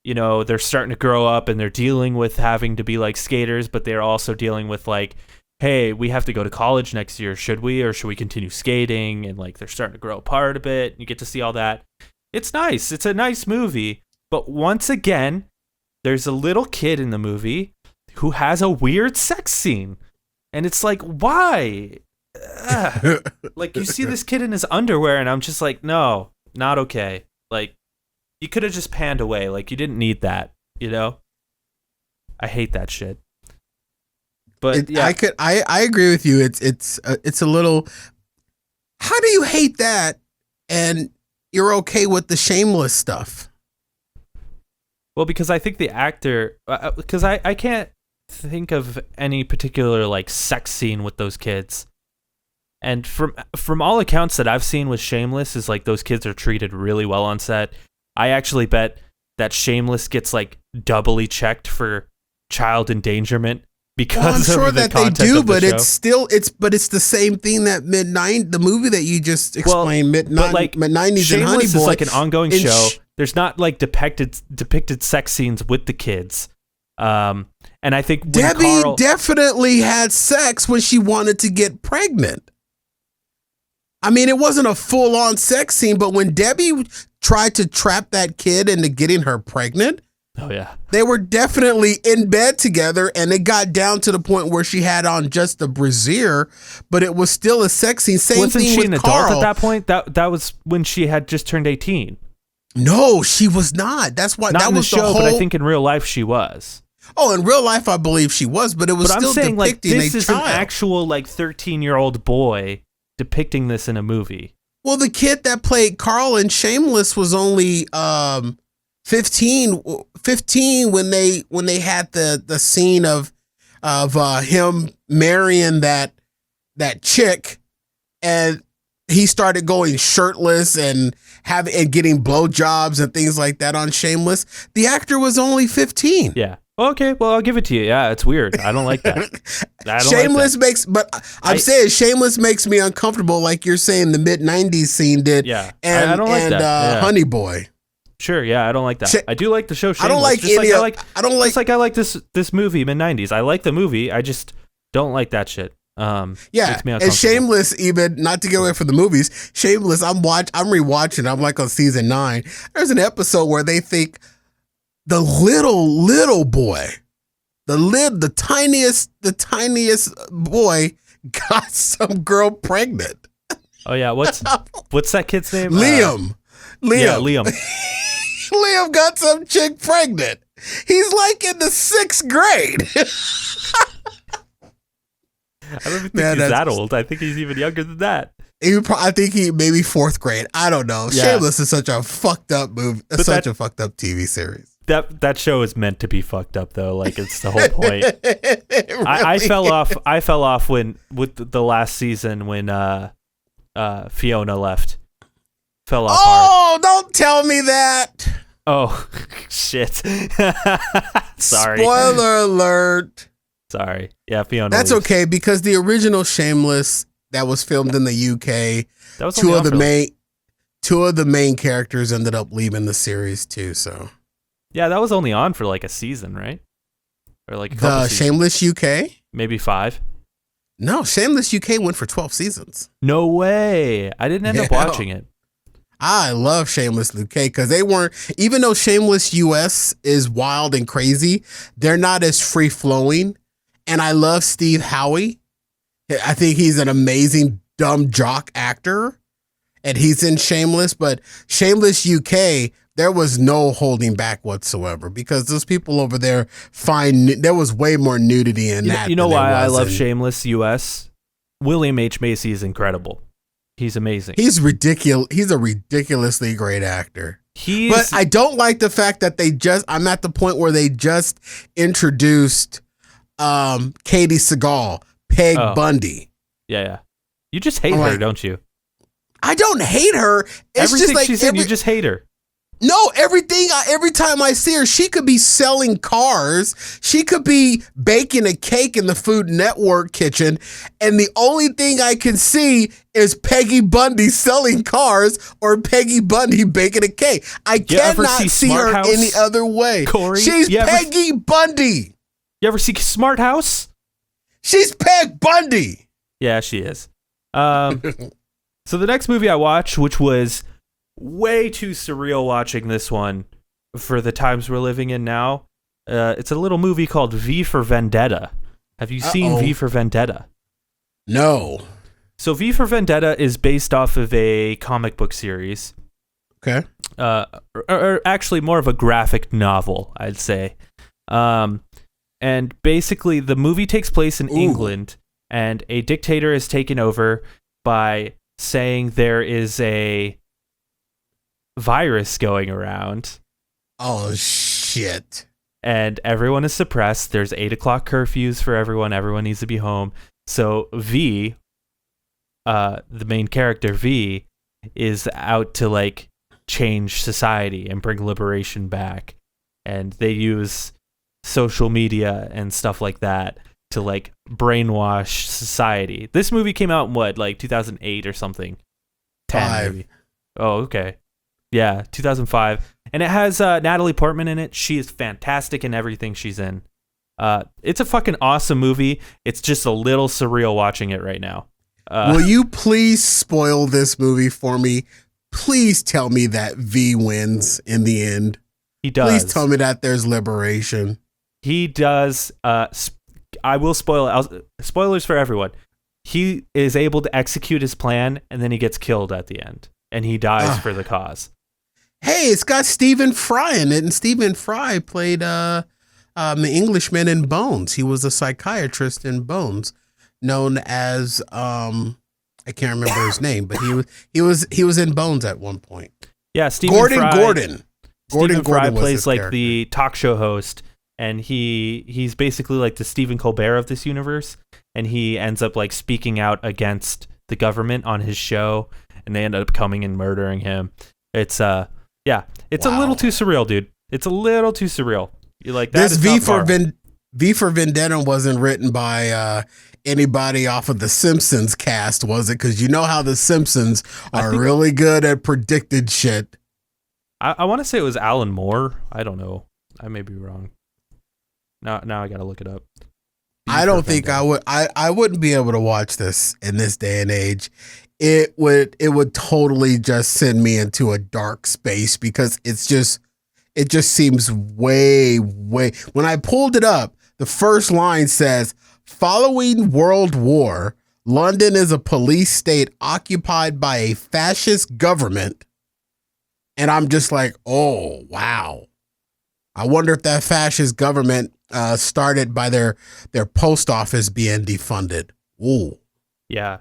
they're starting to grow up and they're dealing with having to be like skaters, but they're also dealing with like, hey, we have to go to college next year. Should we, or should we continue skating? And like, they're starting to grow apart a bit. You get to see all that. It's nice. It's a nice movie. But once again, there's a little kid in the movie who has a weird sex scene. And it's like, why? Like, you see this kid in his underwear, and I'm just like, no, not okay. Like, you could have just panned away. Like, you didn't need that, I hate that shit. But yeah. I agree with you. It's a little. How do you hate that and you're okay with the Shameless stuff? Well, because I think the actor, because I can't think of any particular like sex scene with those kids. And from all accounts that I've seen with Shameless is like those kids are treated really well on set. I actually bet that Shameless gets like doubly checked for child endangerment because I'm sure of the that they content do, of the but show. it's the same thing that the movie that you just explained, like, mid-90s and Honey Boy Shameless is like an ongoing show. There's not like depicted sex scenes with the kids. And I think when Debbie definitely had sex when she wanted to get pregnant. I mean, it wasn't a full on sex scene, but when Debbie tried to trap that kid into getting her pregnant, oh yeah, they were definitely in bed together, and it got down to the point where she had on just the brassiere, but it was still a sex scene. Same Wasn't thing she with an Carl. adult at that point? That was when she had just turned 18. No, she was not. That's why Not that in the was show, the whole. but I think in real life she was. Oh, in real life, I believe she was, but it was But still I'm saying like depicting this a is child. an actual like 13-year-old boy depicting this in a movie. Well, the kid that played Carl in Shameless was only 15 when they had the scene of him marrying that chick, and he started going shirtless and getting blowjobs and things like that on Shameless. The actor was only 15. Yeah. Okay, well, I'll give it to you. Yeah, it's weird. I don't like that. I don't Shameless like makes, I'm saying Shameless makes me uncomfortable, like you're saying the mid-90s scene did. Yeah, and I don't like that. Yeah. Honey Boy. Sure, yeah, I don't like that. I do like the show Shameless. I don't like just any. like I like this movie mid-90s. I like the movie. I just don't like that shit. Yeah, makes me and Shameless, even not to get away from the movies, Shameless. I'm rewatching. I'm like on season 9. There's an episode where they think the little boy, the tiniest boy got some girl pregnant. Oh yeah, what's that kid's name? Liam. Yeah, Liam. Liam got some chick pregnant. He's like in the 6th grade. I don't think he's that old. I think he's even younger than that. I think he maybe 4th grade. I don't know. Yeah. Shameless is such a fucked up movie, a fucked up TV series. That show is meant to be fucked up though. Like it's the whole point. Really I fell off with the last season when Fiona left. Fell off hard. Don't tell me that. Oh shit. Sorry. Spoiler alert. Sorry. Yeah, Fiona. That's leaves. okay, because the original Shameless that was filmed in the UK, that was two of the main characters ended up leaving the series too. So yeah, that was only on for like a season, right? Or like a couple the seasons. Shameless UK, maybe 5. No, Shameless UK went for 12 seasons. No way! I didn't end up watching it. I love Shameless UK because they weren't, even though Shameless US is wild and crazy, they're not as free flowing. And I love Steve Howie. I think he's an amazing dumb jock actor, and he's in Shameless. But Shameless UK, there was no holding back whatsoever because those people over there there was way more nudity in that. You know why I love Shameless US? William H. Macy is incredible. He's amazing. He's ridiculous. He's a ridiculously great actor. But I don't like the fact that I'm at the point where they just introduced Katie Seagal, Peg Bundy. Yeah. You just hate her, don't you? I don't hate her. It's Everything just like she's in, you just hate her. No, every time I see her, she could be selling cars. She could be baking a cake in the Food Network kitchen. And the only thing I can see is Peggy Bundy selling cars or Peggy Bundy baking a cake. I cannot see her any other way. Cory, she's Peggy Bundy. You ever see Smart House? She's Peg Bundy. Yeah, she is. So the next movie I watched, which was way too surreal watching this one for the times we're living in now. It's a little movie called V for Vendetta. Have you seen V for Vendetta? No. So V for Vendetta is based off of a comic book series. Okay. Or actually more of a graphic novel, I'd say. And basically the movie takes place in England, and a dictator is taken over by saying there is a virus going around. Oh, shit. And everyone is suppressed. There's 8 o'clock curfews for everyone. Everyone needs to be home. So V, the main character V, is out to like change society and bring liberation back. And they use social media and stuff like that to like brainwash society. This movie came out in what, like 2008 or something? 10 maybe. Oh, okay. Yeah, 2005. And it has Natalie Portman in it. She is fantastic in everything she's in. It's a fucking awesome movie. It's just a little surreal watching it right now. Will you please spoil this movie for me? Please tell me that V wins in the end. He does. Please tell me that there's liberation. He does. I will spoilers for everyone. He is able to execute his plan, and then he gets killed at the end, and he dies for the cause. Hey, it's got Stephen Fry in it, and Stephen Fry played the Englishman in Bones. He was a psychiatrist in Bones, known as I can't remember his name, but he was in Bones at one point. Yeah, Gordon Fry was plays like character. the talk show host, and he's basically like the Stephen Colbert of this universe, and he ends up like speaking out against the government on his show, and they end up coming and murdering him. It's a little too surreal, dude. It's a little too surreal. You're like, that this is V for Vendetta wasn't written by anybody off of the Simpsons cast, was it? Because you know how the Simpsons are really good at predicted shit. I want to say it was Alan Moore. I don't know. I may be wrong. Now I gotta look it up. I don't think I would. I wouldn't be able to watch this in this day and age. It would totally just send me into a dark space because it just seems way. When I pulled it up, the first line says, "Following World War, London is a police state occupied by a fascist government." And I'm just like, oh, wow. I wonder if that fascist government started by their post office being defunded. Ooh. Yeah.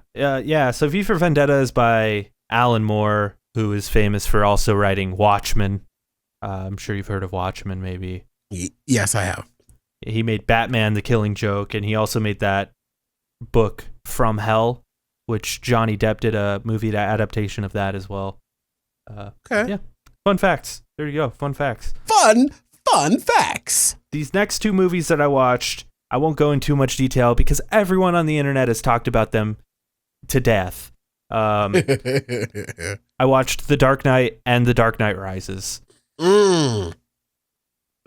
So V for Vendetta is by Alan Moore, who is famous for also writing Watchmen. I'm sure you've heard of Watchmen, maybe. Yes, I have. He made Batman: The Killing Joke, and he also made that book From Hell, which Johnny Depp did a movie adaptation of that as well. Okay. Yeah. Fun facts. There you go. Fun facts. Fun facts. These next two movies that I watched, I won't go in too much detail because everyone on the internet has talked about them to death. I watched The Dark Knight and The Dark Knight Rises.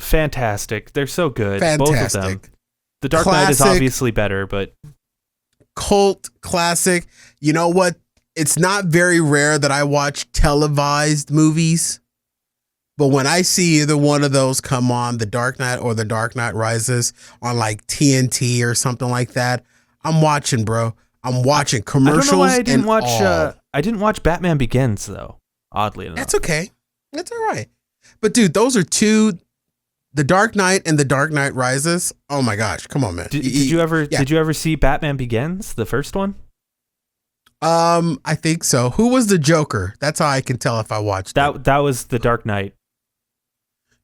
Fantastic. They're so good. Fantastic. Both of them. The Dark Knight is obviously better, but cult classic. You know what? It's not very rare that I watch televised movies, but when I see either one of those come on, The Dark Knight or The Dark Knight Rises on like TNT or something like that, I'm watching, bro. I'm watching commercials. I don't know why I didn't watch Batman Begins though. Oddly enough, that's okay. That's all right. But dude, those are two. The Dark Knight and The Dark Knight Rises. Oh my gosh, come on, man. Did you ever see Batman Begins, the first one? I think so. Who was the Joker? That's how I can tell if I watched it. That was The Dark Knight.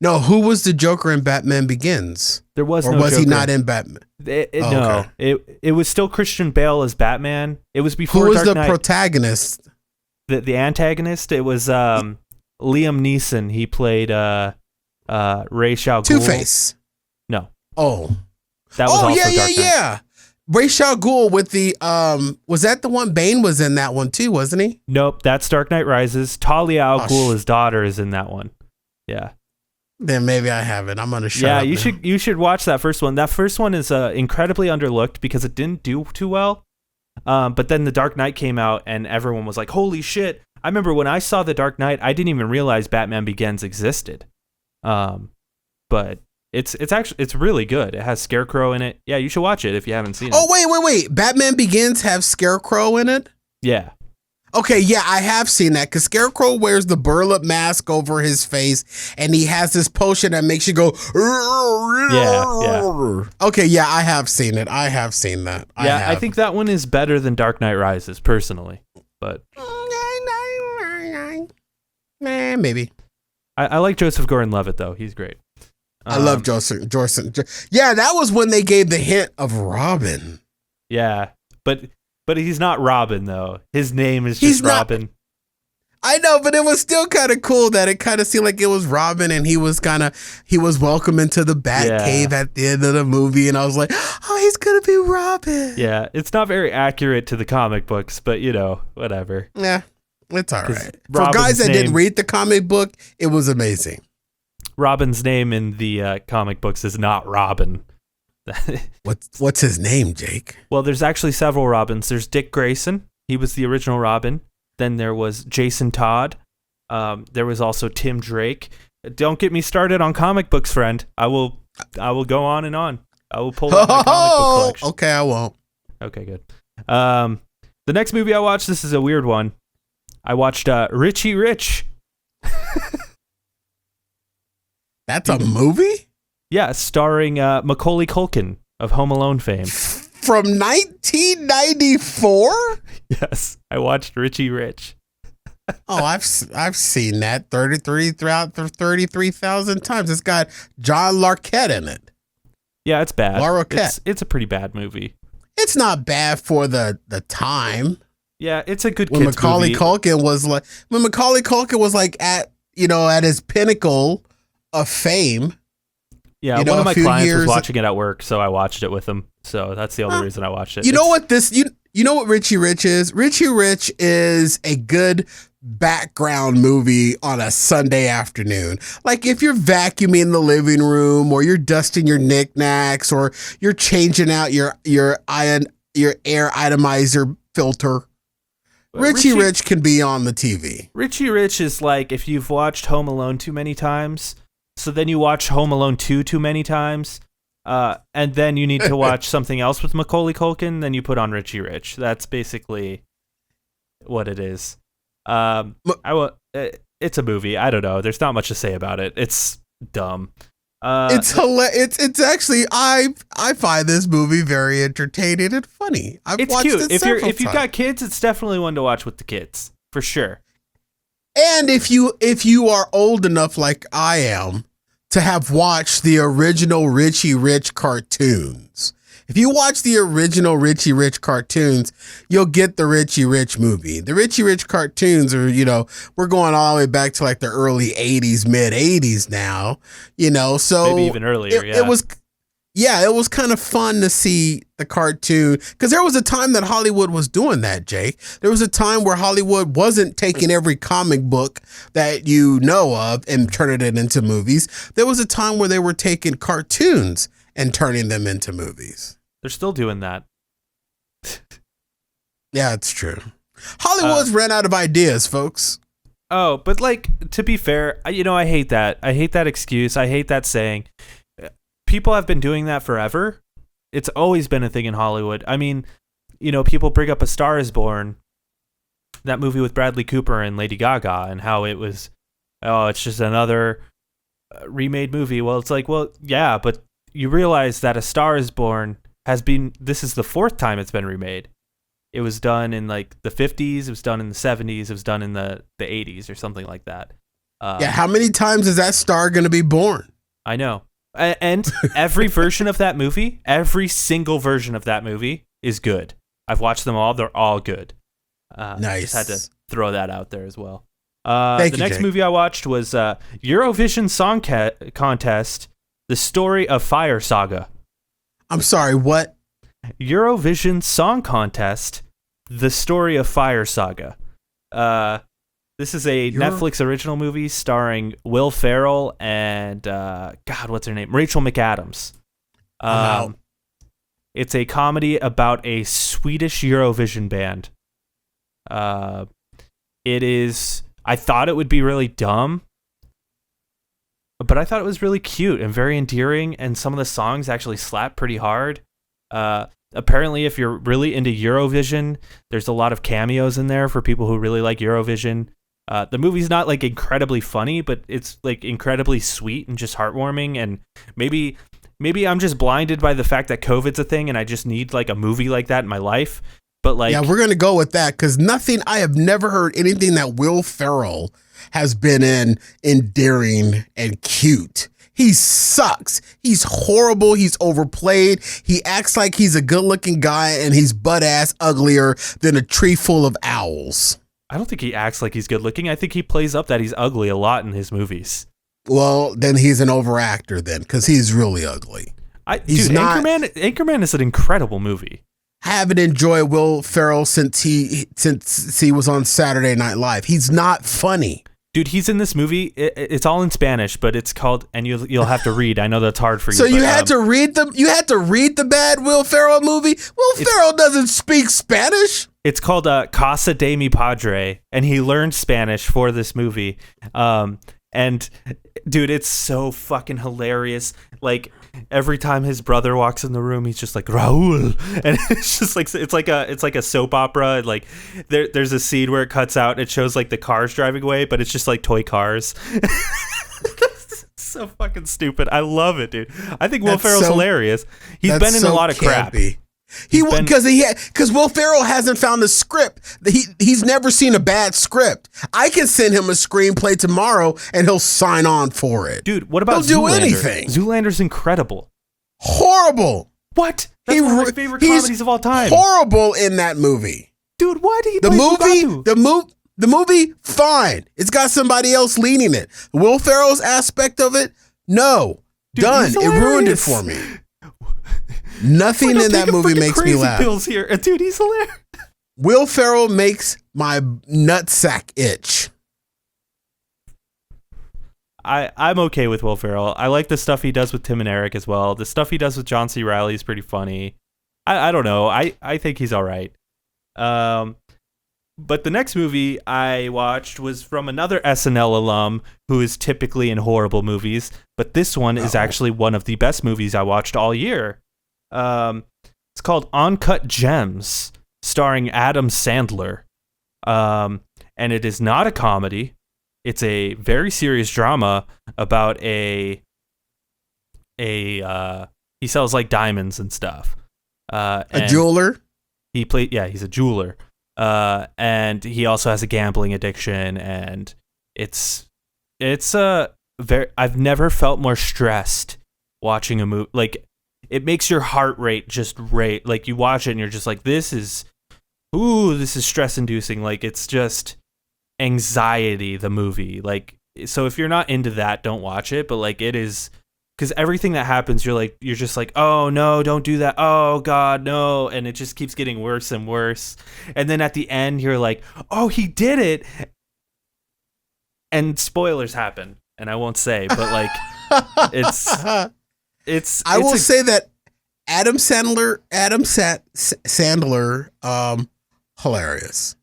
No, who was the Joker in Batman Begins? There was or no was Joker. He not in Batman? No, okay. It was still Christian Bale as Batman. It was before. Who was Dark the Knight. Protagonist? The antagonist. It was Liam Neeson. He played Ra's al Ghul. Two-Face. No. Oh. That was also Dark Knight. Yeah. Ra's al Ghul with the was that the one? Bane was in that one too, wasn't he? Nope, that's Dark Knight Rises. Talia al Ghul, his daughter, is in that one. Yeah. Then maybe I haven't. I'm gonna shut up. Yeah, you should watch that first one. That first one is incredibly underlooked because it didn't do too well. But then The Dark Knight came out and everyone was like, "Holy shit!" I remember when I saw The Dark Knight, I didn't even realize Batman Begins existed. But it's really good. It has Scarecrow in it. Yeah, you should watch it if you haven't seen it. Oh wait! Batman Begins have Scarecrow in it? Yeah. Okay, yeah, I have seen that because Scarecrow wears the burlap mask over his face, and he has this potion that makes you go. Yeah. Okay, yeah, I have seen it. I have seen that. I think that one is better than Dark Knight Rises, personally. But maybe. I like Joseph Gordon-Levitt though. He's great. I love Joseph. Yeah, that was when they gave the hint of Robin. Yeah, but he's not Robin though. His name is just Robin. I know, but it was still kind of cool that it kind of seemed like it was Robin, and he was welcome into the Batcave at the end of the movie, and I was like, oh, he's gonna be Robin. Yeah, it's not very accurate to the comic books, but whatever. Yeah, it's all right. For guys that didn't read the comic book, it was amazing. Robin's name in the comic books is not Robin. What's his name, Jake? Well, there's actually several Robins. There's Dick Grayson. He was the original Robin. Then there was Jason Todd. There was also Tim Drake. Don't get me started on comic books, friend. I will go on and on. I will pull out my comic book collection. Okay, I won't. Okay, good. The next movie I watched, this is a weird one. I watched Richie Rich. That's a movie? Yeah, starring Macaulay Culkin of Home Alone fame. From 1994? Yes, I watched Richie Rich. Oh, I've seen that 33,000 times. It's got John Larroquette in it. Yeah, it's bad. Larroquette. It's a pretty bad movie. It's not bad for the time. Yeah, it's a good when kids Macaulay movie. Culkin was like at his pinnacle of fame. Yeah, one of my clients was watching it at work, so I watched it with him. So that's the only reason I watched it. You know what Richie Rich is? Richie Rich is a good background movie on a Sunday afternoon. Like if you're vacuuming the living room, or you're dusting your knickknacks, or you're changing out your air atomizer filter. Richie Rich can be on the TV. Richie Rich is like if you've watched Home Alone too many times, so then you watch Home Alone 2 too many times, and then you need to watch something else with Macaulay Culkin, then you put on Richie Rich. That's basically what it is. It's a movie. I don't know. There's not much to say about it. It's dumb. It's hilarious. It's actually I find this movie very entertaining and funny. It's watched cute. It If you've got kids, it's definitely one to watch with the kids for sure. And if you are old enough like I am to have watched the original Richie Rich cartoons. If you watch the original Richie Rich cartoons, you'll get the Richie Rich movie. The Richie Rich cartoons are, we're going all the way back to like the early 80s, mid 80s now, so maybe even earlier. It was kind of fun to see the cartoon, because there was a time that Hollywood was doing that, Jake. There was a time where Hollywood wasn't taking every comic book that you know of and turning it into movies. There was a time where they were taking cartoons and turning them into movies. They're still doing that. Yeah, it's true. Hollywood's ran out of ideas, folks. Oh, but to be fair, I hate that. I hate that excuse. I hate that saying. People have been doing that forever. It's always been a thing in Hollywood. I mean, people bring up A Star Is Born, that movie with Bradley Cooper and Lady Gaga, and how it was, it's just another remade movie. Well, it's like, well, yeah, but you realize that A Star Is Born this is the fourth time it's been remade. It was done in like the 50s, it was done in the 70s, it was done in the 80s or something like that. How many times is that star going to be born? I know. And every version of that movie, every single version of that movie is good. I've watched them all. They're all good. Nice. Just had to throw that out there as well. The next Jake. movie I watched was Eurovision Song Contest, The Story of Fire Saga. I'm sorry, what? Eurovision Song Contest, The Story of Fire Saga. This is a Netflix original movie starring Will Ferrell and what's her name? Rachel McAdams. It's a comedy about a Swedish Eurovision band. It is. I thought it would be really dumb, but I thought it was really cute and very endearing, and some of the songs actually slap pretty hard. Apparently, if you're really into Eurovision, there's a lot of cameos in there for people who really like Eurovision. The movie's not like incredibly funny, but it's like incredibly sweet and just heartwarming. And maybe I'm just blinded by the fact that COVID's a thing and I just need like a movie like that in my life. But yeah, we're going to go with that, because I have never heard anything that Will Ferrell has been in endearing and cute. He sucks. He's horrible. He's overplayed. He acts like he's a good looking guy, and he's butt ass uglier than a tree full of owls. I don't think he acts like he's good looking. I think he plays up that he's ugly a lot in his movies. Well, then he's an overactor then, because he's really ugly. Anchorman is an incredible movie. I haven't enjoyed Will Ferrell since he was on Saturday Night Live. He's not funny. Dude, he's in this movie. It's all in Spanish, but it's called, and you'll have to read. I know that's hard for you. So you had to read the bad Will Ferrell movie. Will Ferrell doesn't speak Spanish. It's called Casa de mi Padre, and he learned Spanish for this movie. And dude, it's so fucking hilarious. Like every time his brother walks in the room, he's just like Raul, and it's just like it's like a soap opera. Like there's a scene where it cuts out and it shows like the cars driving away, but it's just like toy cars. So fucking stupid. I love it, dude. I think Will Ferrell's hilarious. He's been in a lot of crap. Because Will Ferrell hasn't found the script. He's never seen a bad script. I can send him a screenplay tomorrow and he'll sign on for it. Dude, what about He'll Zoolander? do anything. Zoolander's incredible. Horrible. What? That's one of my favorite comedies of all time. Horrible in that movie. Dude, why did he play Mugatu? The movie, fine. It's got somebody else leading it. Will Ferrell's aspect of it, no. Dude, done. It ruined it for me. Nothing in that movie makes me laugh. Pills here. Dude, he's hilarious. Will Ferrell makes my nutsack itch. I'm okay with Will Ferrell. I like the stuff he does with Tim and Eric as well. The stuff he does with John C. Reilly is pretty funny. I don't know. I think he's all right. But the next movie I watched was from another SNL alum who is typically in horrible movies, but this one is actually one of the best movies I watched all year. It's called Uncut Gems, starring Adam Sandler. And it is not a comedy. It's a very serious drama about he sells like diamonds and stuff. A jeweler? He's a jeweler. And he also has a gambling addiction, and I've never felt more stressed watching a movie. Like, it makes your heart rate just rate. Like, you watch it and you're just like, this is stress inducing. Like, it's just anxiety, the movie. Like, so if you're not into that, don't watch it. But like, it is, because everything that happens, you're just like, oh no, don't do that. Oh God, no. And it just keeps getting worse and worse. And then at the end, you're like, oh, he did it. And spoilers happen. And I won't say, but like, I will say that Adam Sandler, hilarious.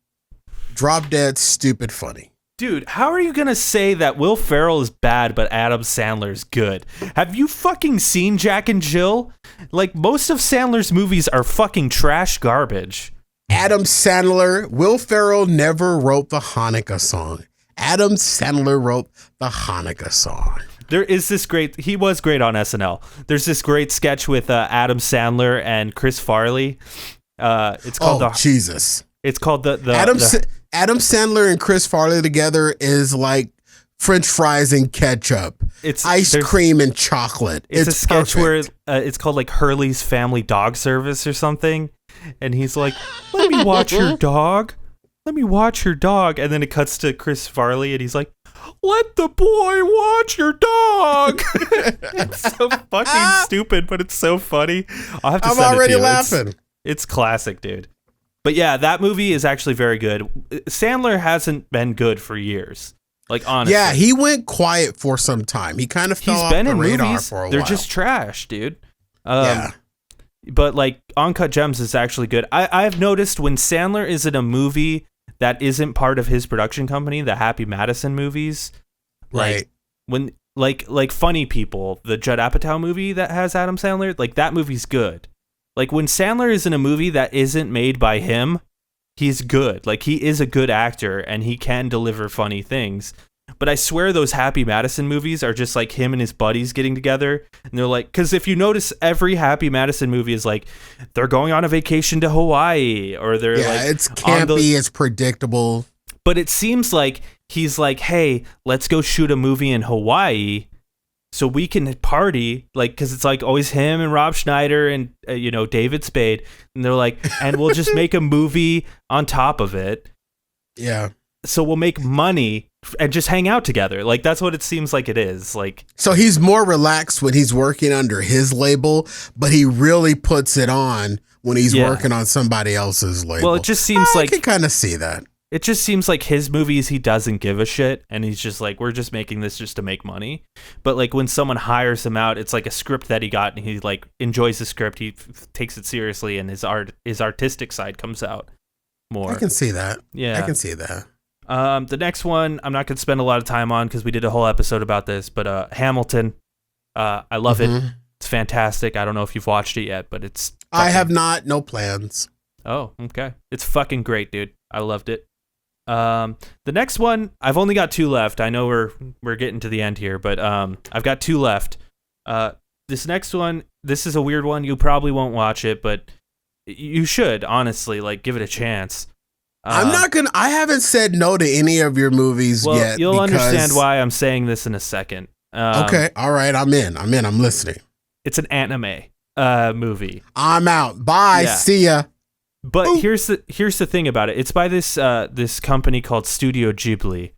Drop dead, stupid funny. Dude, how are you going to say that Will Ferrell is bad, but Adam Sandler's good? Have you fucking seen Jack and Jill? Like, most of Sandler's movies are fucking trash garbage. Adam Sandler, Will Ferrell never wrote the Hanukkah song. Adam Sandler wrote the Hanukkah song. There is this he was great on SNL. There's this great sketch with Adam Sandler and Chris Farley. It's called Jesus. It's called the Adam Sandler and Chris Farley together is like French fries and ketchup. It's ice cream and chocolate. It's a sketch perfect. Where it's called like Hurley's Family Dog Service or something. And he's like, let me watch your dog. Let me watch your dog. And then it cuts to Chris Farley and he's like, let the boy watch your dog. It's so fucking stupid, but it's so funny. I'll have to send it to you. I'm already laughing. It's classic, dude. But yeah, that movie is actually very good. Sandler hasn't been good for years. Like, honestly. Yeah, he went quiet for some time. He kind of fell off the radar for a while. They're just trash, dude. Yeah. But like, Uncut Gems is actually good. I've noticed when Sandler is in a movie that isn't part of his production company, the Happy Madison movies, right? When like Funny People, the Judd Apatow movie that has Adam Sandler, like that movie's good. Like when Sandler is in a movie that isn't made by him, he's good. Like he is a good actor and he can deliver funny things. But I swear those Happy Madison movies are just like him and his buddies getting together. And they're like, because if you notice, every Happy Madison movie is like, they're going on a vacation to Hawaii, or they're like, it's campy, it's predictable. But it seems like he's like, hey, let's go shoot a movie in Hawaii so we can party. Like, because it's like always him and Rob Schneider and, David Spade. And they're like, and we'll just make a movie on top of it. Yeah. So we'll make money and just hang out together. Like, that's what it seems like it is. Like, so he's more relaxed when he's working under his label, but he really puts it on when he's working on somebody else's label. Well, it just seems like I can kind of see that. it just seems like his movies, he doesn't give a shit, and he's just like, we're just making this just to make money. But like when someone hires him out, it's like a script that he got, and he like enjoys the script, he takes it seriously, and his artistic side comes out more. I can see that. Yeah, I can see that. The next one I'm not gonna spend a lot of time on because we did a whole episode about this, but Hamilton, I love it. It's fantastic. I don't know if you've watched it yet, but it's I have not. No plans. Oh, okay. It's fucking great, dude. I loved it. The next one, I've only got 2 left. I know we're getting to the end here, but I've got 2 left. This next one, this is a weird one. You probably won't watch it, but you should, honestly, like, give it a chance. I'm not gonna. I haven't said no to any of your movies yet. You'll understand why I'm saying this in a second. Okay, all right. I'm in. I'm listening. It's an anime movie. I'm out. Bye. Yeah. See ya. But here's the thing about it. It's by this company called Studio Ghibli,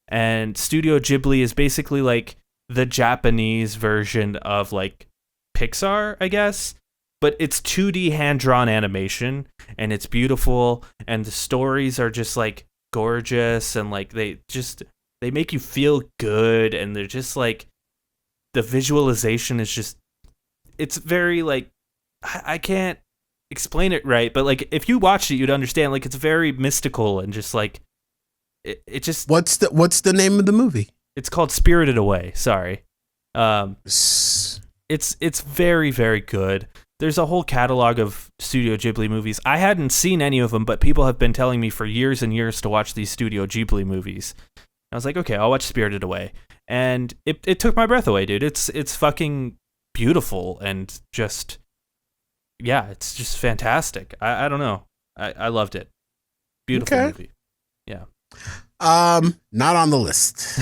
and Studio Ghibli is basically like the Japanese version of like Pixar, I guess. But it's 2D hand-drawn animation, and it's beautiful, and the stories are just like gorgeous, and like they make you feel good, and they're just like, the visualization is just, it's very like, I can't explain it right, but like if you watched it, you'd understand. Like it's very mystical and just like it just. What's the name of the movie? It's called Spirited Away. Sorry, it's very, very good. There's a whole catalog of Studio Ghibli movies. I hadn't seen any of them, but people have been telling me for years and years to watch these Studio Ghibli movies. I was like, okay, I'll watch Spirited Away, and it took my breath away, dude. It's fucking beautiful and just. Yeah, it's just fantastic. I don't know. I loved it. Beautiful movie. Yeah. Not on the list.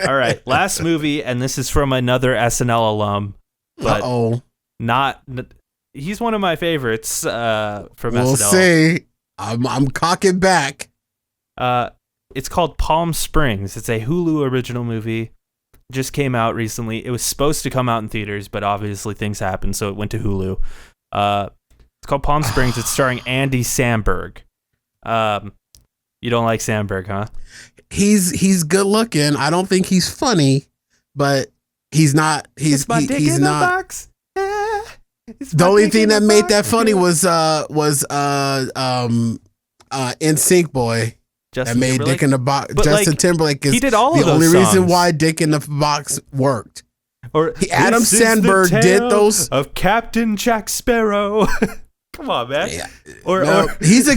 All right, last movie, and this is from another SNL alum. But not. He's one of my favorites from SNL. We'll see. I'm cocking back. It's called Palm Springs. It's a Hulu original movie. Just came out recently. It was supposed to come out in theaters, but obviously things happened, so it went to Hulu. It's called Palm Springs. It's starring Andy Samberg. You don't like Samberg, huh? He's good looking. I don't think he's funny, but he's not. He's my dick he's in not. The box. The only thing that made that funny was NSYNC boy. Justin that made Timberlake? Dick in the Box. But, Justin like, Timberlake is he did all of the those only reason songs. why Dick in the Box worked. Or Adam "This is the Sandberg did tale those of Captain Jack Sparrow." Come on, man. Yeah. Or he's a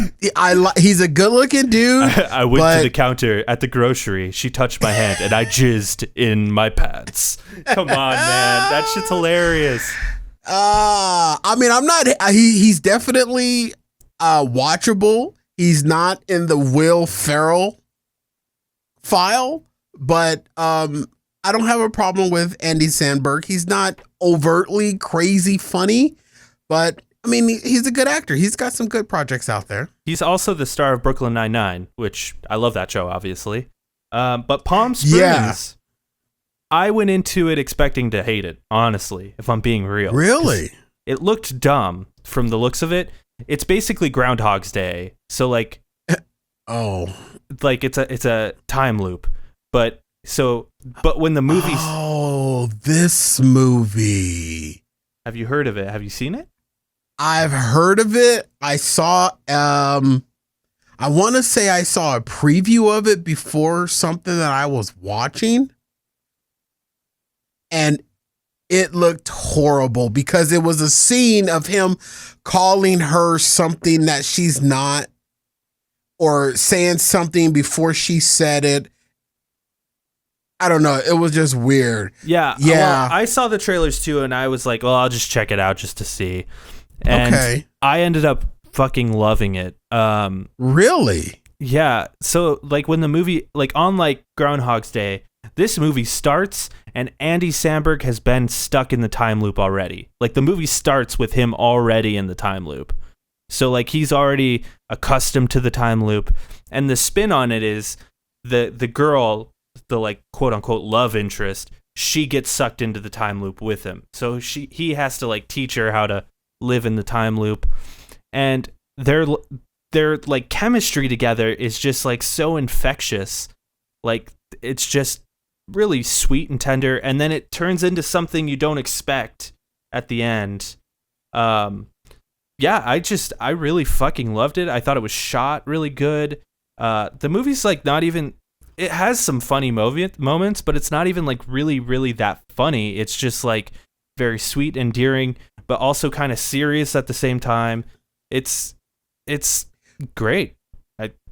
good looking dude. I went to the counter at the grocery. She touched my hand, and I jizzed in my pants. Come on, man. That shit's hilarious. I mean, I'm not. He's definitely watchable. He's not in the Will Ferrell file, but I don't have a problem with Andy Samberg. He's not overtly crazy funny, but I mean, he's a good actor. He's got some good projects out there. He's also the star of Brooklyn Nine-Nine, which I love that show, obviously. But Palm Springs, I went into it expecting to hate it, honestly, if I'm being real. Really? It looked dumb from the looks of it. It's basically Groundhog's Day. So like, like it's a time loop. But when the movie's this movie. Have you heard of it? Have you seen it? I've heard of it. I saw I want to say I saw a preview of it before something that I was watching. And it looked horrible because it was a scene of him calling her something that she's not, or saying something before she said it. I don't know. It was just weird. Yeah. Yeah. Well, I saw the trailers too, and I was like, well, I'll just check it out just to see. And I ended up fucking loving it. Really? Yeah. So like when the movie, like on like Groundhog's Day, this movie starts and Andy Samberg has been stuck in the time loop already. Like the movie starts with him already in the time loop. So like he's already accustomed to the time loop. And the spin on it is the girl, the like quote unquote love interest, she gets sucked into the time loop with him. So he has to like teach her how to live in the time loop. And they're their like chemistry together is just like so infectious. Like it's just really sweet and tender, and then it turns into something you don't expect at the end. Yeah, I really fucking loved it. I thought it was shot really good. The movie's like not even, it has some funny moments, but it's not even like really, really that funny. It's just like very sweet, endearing, but also kind of serious at the same time. It's great.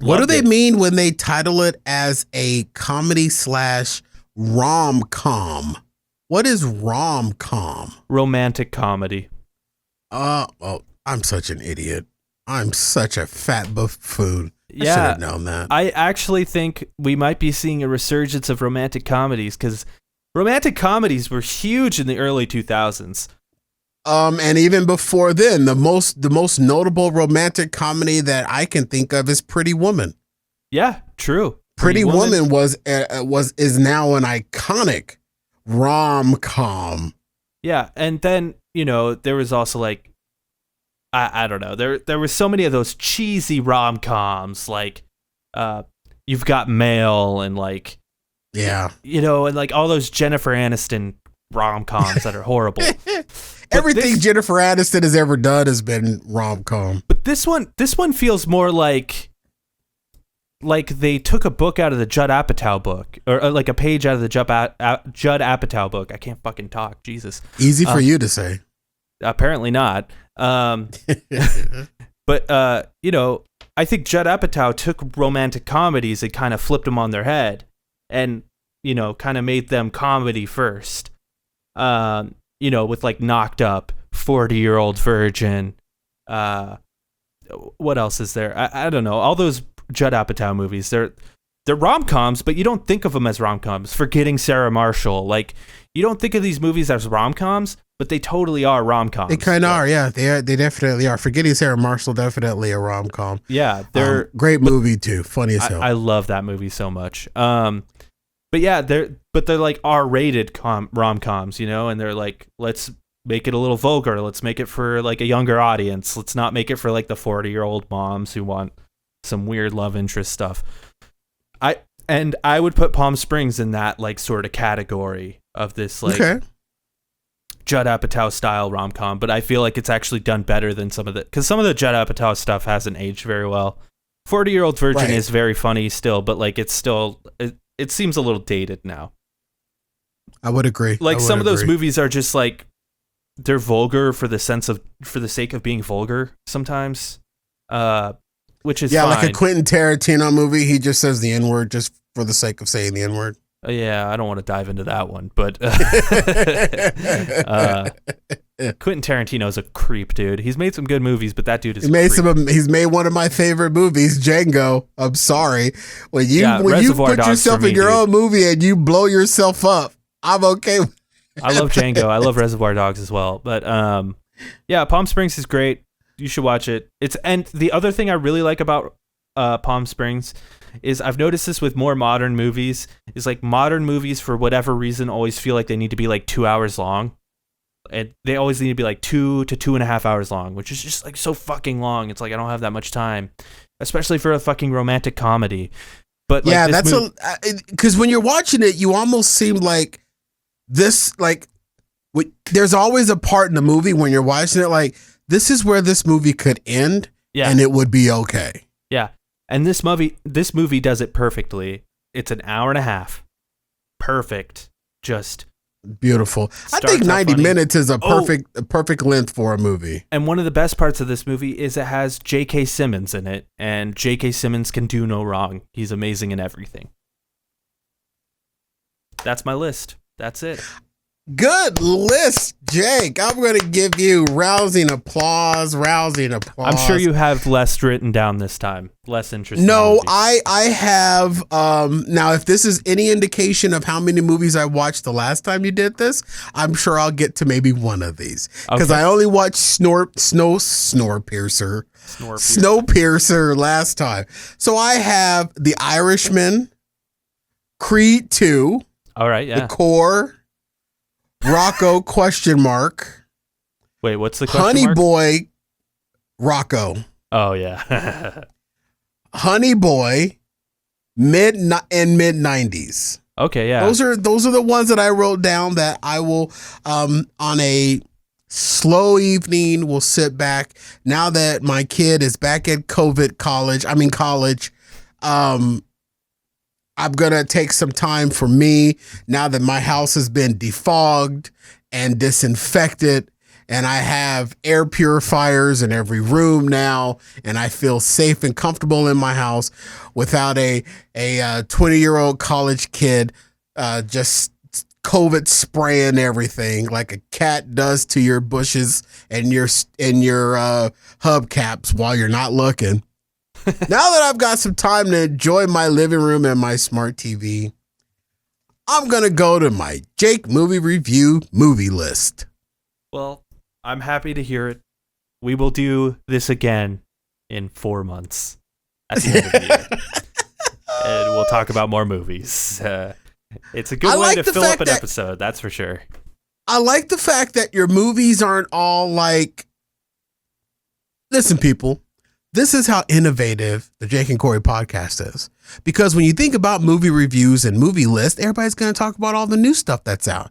What do they mean when they title it as a comedy / rom-com? What is rom-com? Romantic comedy. Oh, I'm such an idiot. I'm such a fat buffoon. I should have known that. I actually think we might be seeing a resurgence of romantic comedies, because romantic comedies were huge in the early 2000s. And even before then, the most notable romantic comedy that I can think of is Pretty Woman. Yeah, true. Pretty Woman is now an iconic rom-com. Yeah, and then, there was also like, I don't know, there were so many of those cheesy rom-coms, like You've Got Mail, and like, yeah, and like all those Jennifer Aniston rom-coms that are horrible. Everything Jennifer Aniston has ever done has been rom-com. But this one feels more like they took a book out of the Judd Apatow book, or like a page out of the Judd Apatow book. I can't fucking talk. Jesus. Easy for you to say. Apparently not. But I think Judd Apatow took romantic comedies and kind of flipped them on their head, and kind of made them comedy first. With like Knocked Up, 40-Year-Old Virgin. What else is there? I don't know. All those Judd Apatow movies, they're rom-coms, but you don't think of them as rom-coms. Forgetting Sarah Marshall, like, you don't think of these movies as rom-coms, but they totally are rom-coms. They kind of are, yeah. They definitely are. Forgetting Sarah Marshall, definitely a rom-com. Yeah, they're great movie too. Funny as hell. I love that movie so much. But yeah, they're like R-rated rom-coms, and they're like, let's make it a little vulgar. Let's make it for like a younger audience. Let's not make it for like the 40-year-old moms who want some weird love interest stuff. I would put Palm Springs in that like sort of category of this like Judd Apatow style rom-com, but I feel like it's actually done better than because some of the Judd Apatow stuff hasn't aged very well. 40-Year-Old Virgin is very funny still, but like it's still it seems a little dated now. I would agree. Like some of those movies are just like, they're vulgar for the sake of being vulgar sometimes. Which is fine. Like a Quentin Tarantino movie. He just says the N-word just for the sake of saying the N-word. Yeah, I don't want to dive into that one, but Quentin Tarantino is a creep, dude. He's made some good movies, but that dude is he's made one of my favorite movies, Django. I'm sorry. When you put yourself in your own movie and you blow yourself up, I'm okay with I love Django. I love Reservoir Dogs as well. But yeah, Palm Springs is great. You should watch it. And the other thing I really like about Palm Springs is, I've noticed this with more modern movies, is like modern movies for whatever reason always feel like they need to be like 2 hours long. And they always need to be like 2 to 2.5 hours long, which is just like so fucking long. It's like, I don't have that much time, especially for a fucking romantic comedy. But like, yeah, that's because when you're watching it, you almost seem like this, like there's always a part in the movie when you're watching it, like, this is where this movie could end, and it would be okay. Yeah, and this movie does it perfectly. It's an hour and a half, perfect, just beautiful. I think 90 minutes is a perfect length for a movie. And one of the best parts of this movie is it has J.K. Simmons in it, and J.K. Simmons can do no wrong. He's amazing in everything. That's my list. That's it. Good list, Jake. I'm going to give you rousing applause. I'm sure you have less written down this time. Less interesting. No, I have. Now, if this is any indication of how many movies I watched the last time you did this, I'm sure I'll get to maybe one of these. Because I only watched Snowpiercer last time. So I have The Irishman, Creed 2. All right, yeah. The Core, Rocco ? Wait, what's the question Honey mark? Boy, Rocco. Oh yeah. Honey Boy, mid 90s. Okay, yeah. Those are the ones that I wrote down that I will on a slow evening will sit back now that my kid is back at college. I'm gonna take some time for me now that my house has been defogged and disinfected, and I have air purifiers in every room now, and I feel safe and comfortable in my house without a 20-year-old college kid just COVID spraying everything like a cat does to your bushes and your hubcaps while you're not looking. Now that I've got some time to enjoy my living room and my smart TV, I'm going to go to my Jake movie review movie list. Well, I'm happy to hear it. We will do this again in 4 months at the end of the year. And we'll talk about more movies. It's a good way to fill up an episode, that's for sure. I like the fact that your movies aren't all like... Listen, people. This is how innovative the Jake and Cory podcast is. Because when you think about movie reviews and movie lists, everybody's going to talk about all the new stuff that's out.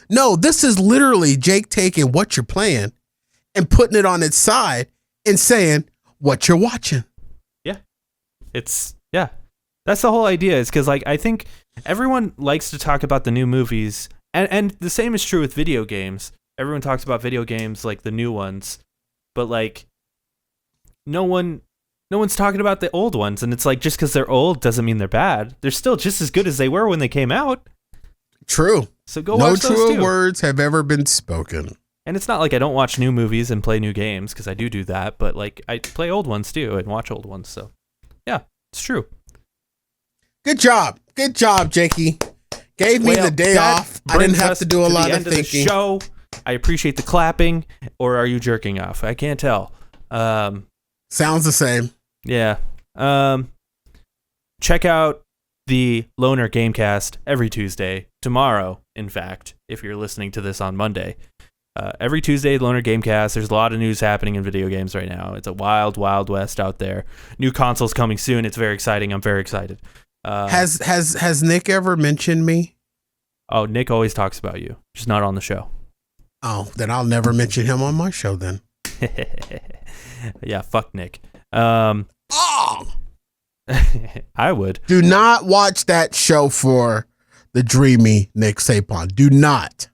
No, this is literally Jake taking what you're playing and putting it on its side and saying what you're watching. Yeah. That's the whole idea, is because I think everyone likes to talk about the new movies, and the same is true with video games. Everyone talks about video games, like the new ones, but no one's talking about the old ones, and it's just because they're old doesn't mean they're bad. They're still just as good as they were when they came out. True. So go watch those too. No truer words have ever been spoken. And it's not like I don't watch new movies and play new games, because I do that, but I play old ones too and watch old ones. So yeah, it's true. Good job, Jakey. Gave me the day off. I didn't have to do a lot of thinking. The show. I appreciate the clapping. Or are you jerking off? I can't tell. Sounds the same. Yeah. Check out the Loner Gamecast every Tuesday. Tomorrow, in fact, if you're listening to this on Monday. Every Tuesday, Loner Gamecast. There's a lot of news happening in video games right now. It's a wild, wild west out there. New consoles coming soon. It's very exciting. I'm very excited. Has Nick ever mentioned me? Oh, Nick always talks about you, just not on the show. Oh, then I'll never mention him on my show then. Yeah, fuck Nick. Oh! I would. Do not watch that show for the dreamy Nick Sapon. Do not.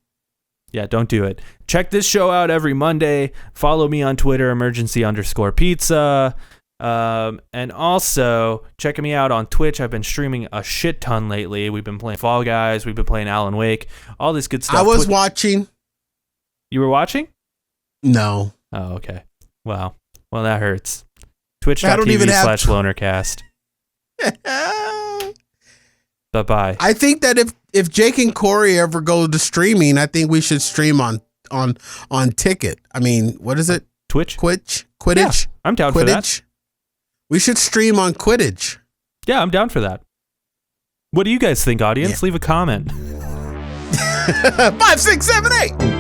Yeah, don't do it. Check this show out every Monday. Follow me on Twitter, emergency_pizza. And also check me out on Twitch. I've been streaming a shit ton lately. We've been playing Fall Guys. We've been playing Alan Wake. All this good stuff. I was watching. You were watching? No. Oh, okay. Wow. Well, that hurts. Twitch.tv/lonercast. Bye-bye. I think that if Jake and Cory ever go to streaming, I think we should stream on Ticket. I mean, what is it? Twitch? Quidditch? Yeah, I'm down for that. We should stream on Quidditch. Yeah, I'm down for that. What do you guys think, audience? Yeah. Leave a comment. 5, 6, 7, 8.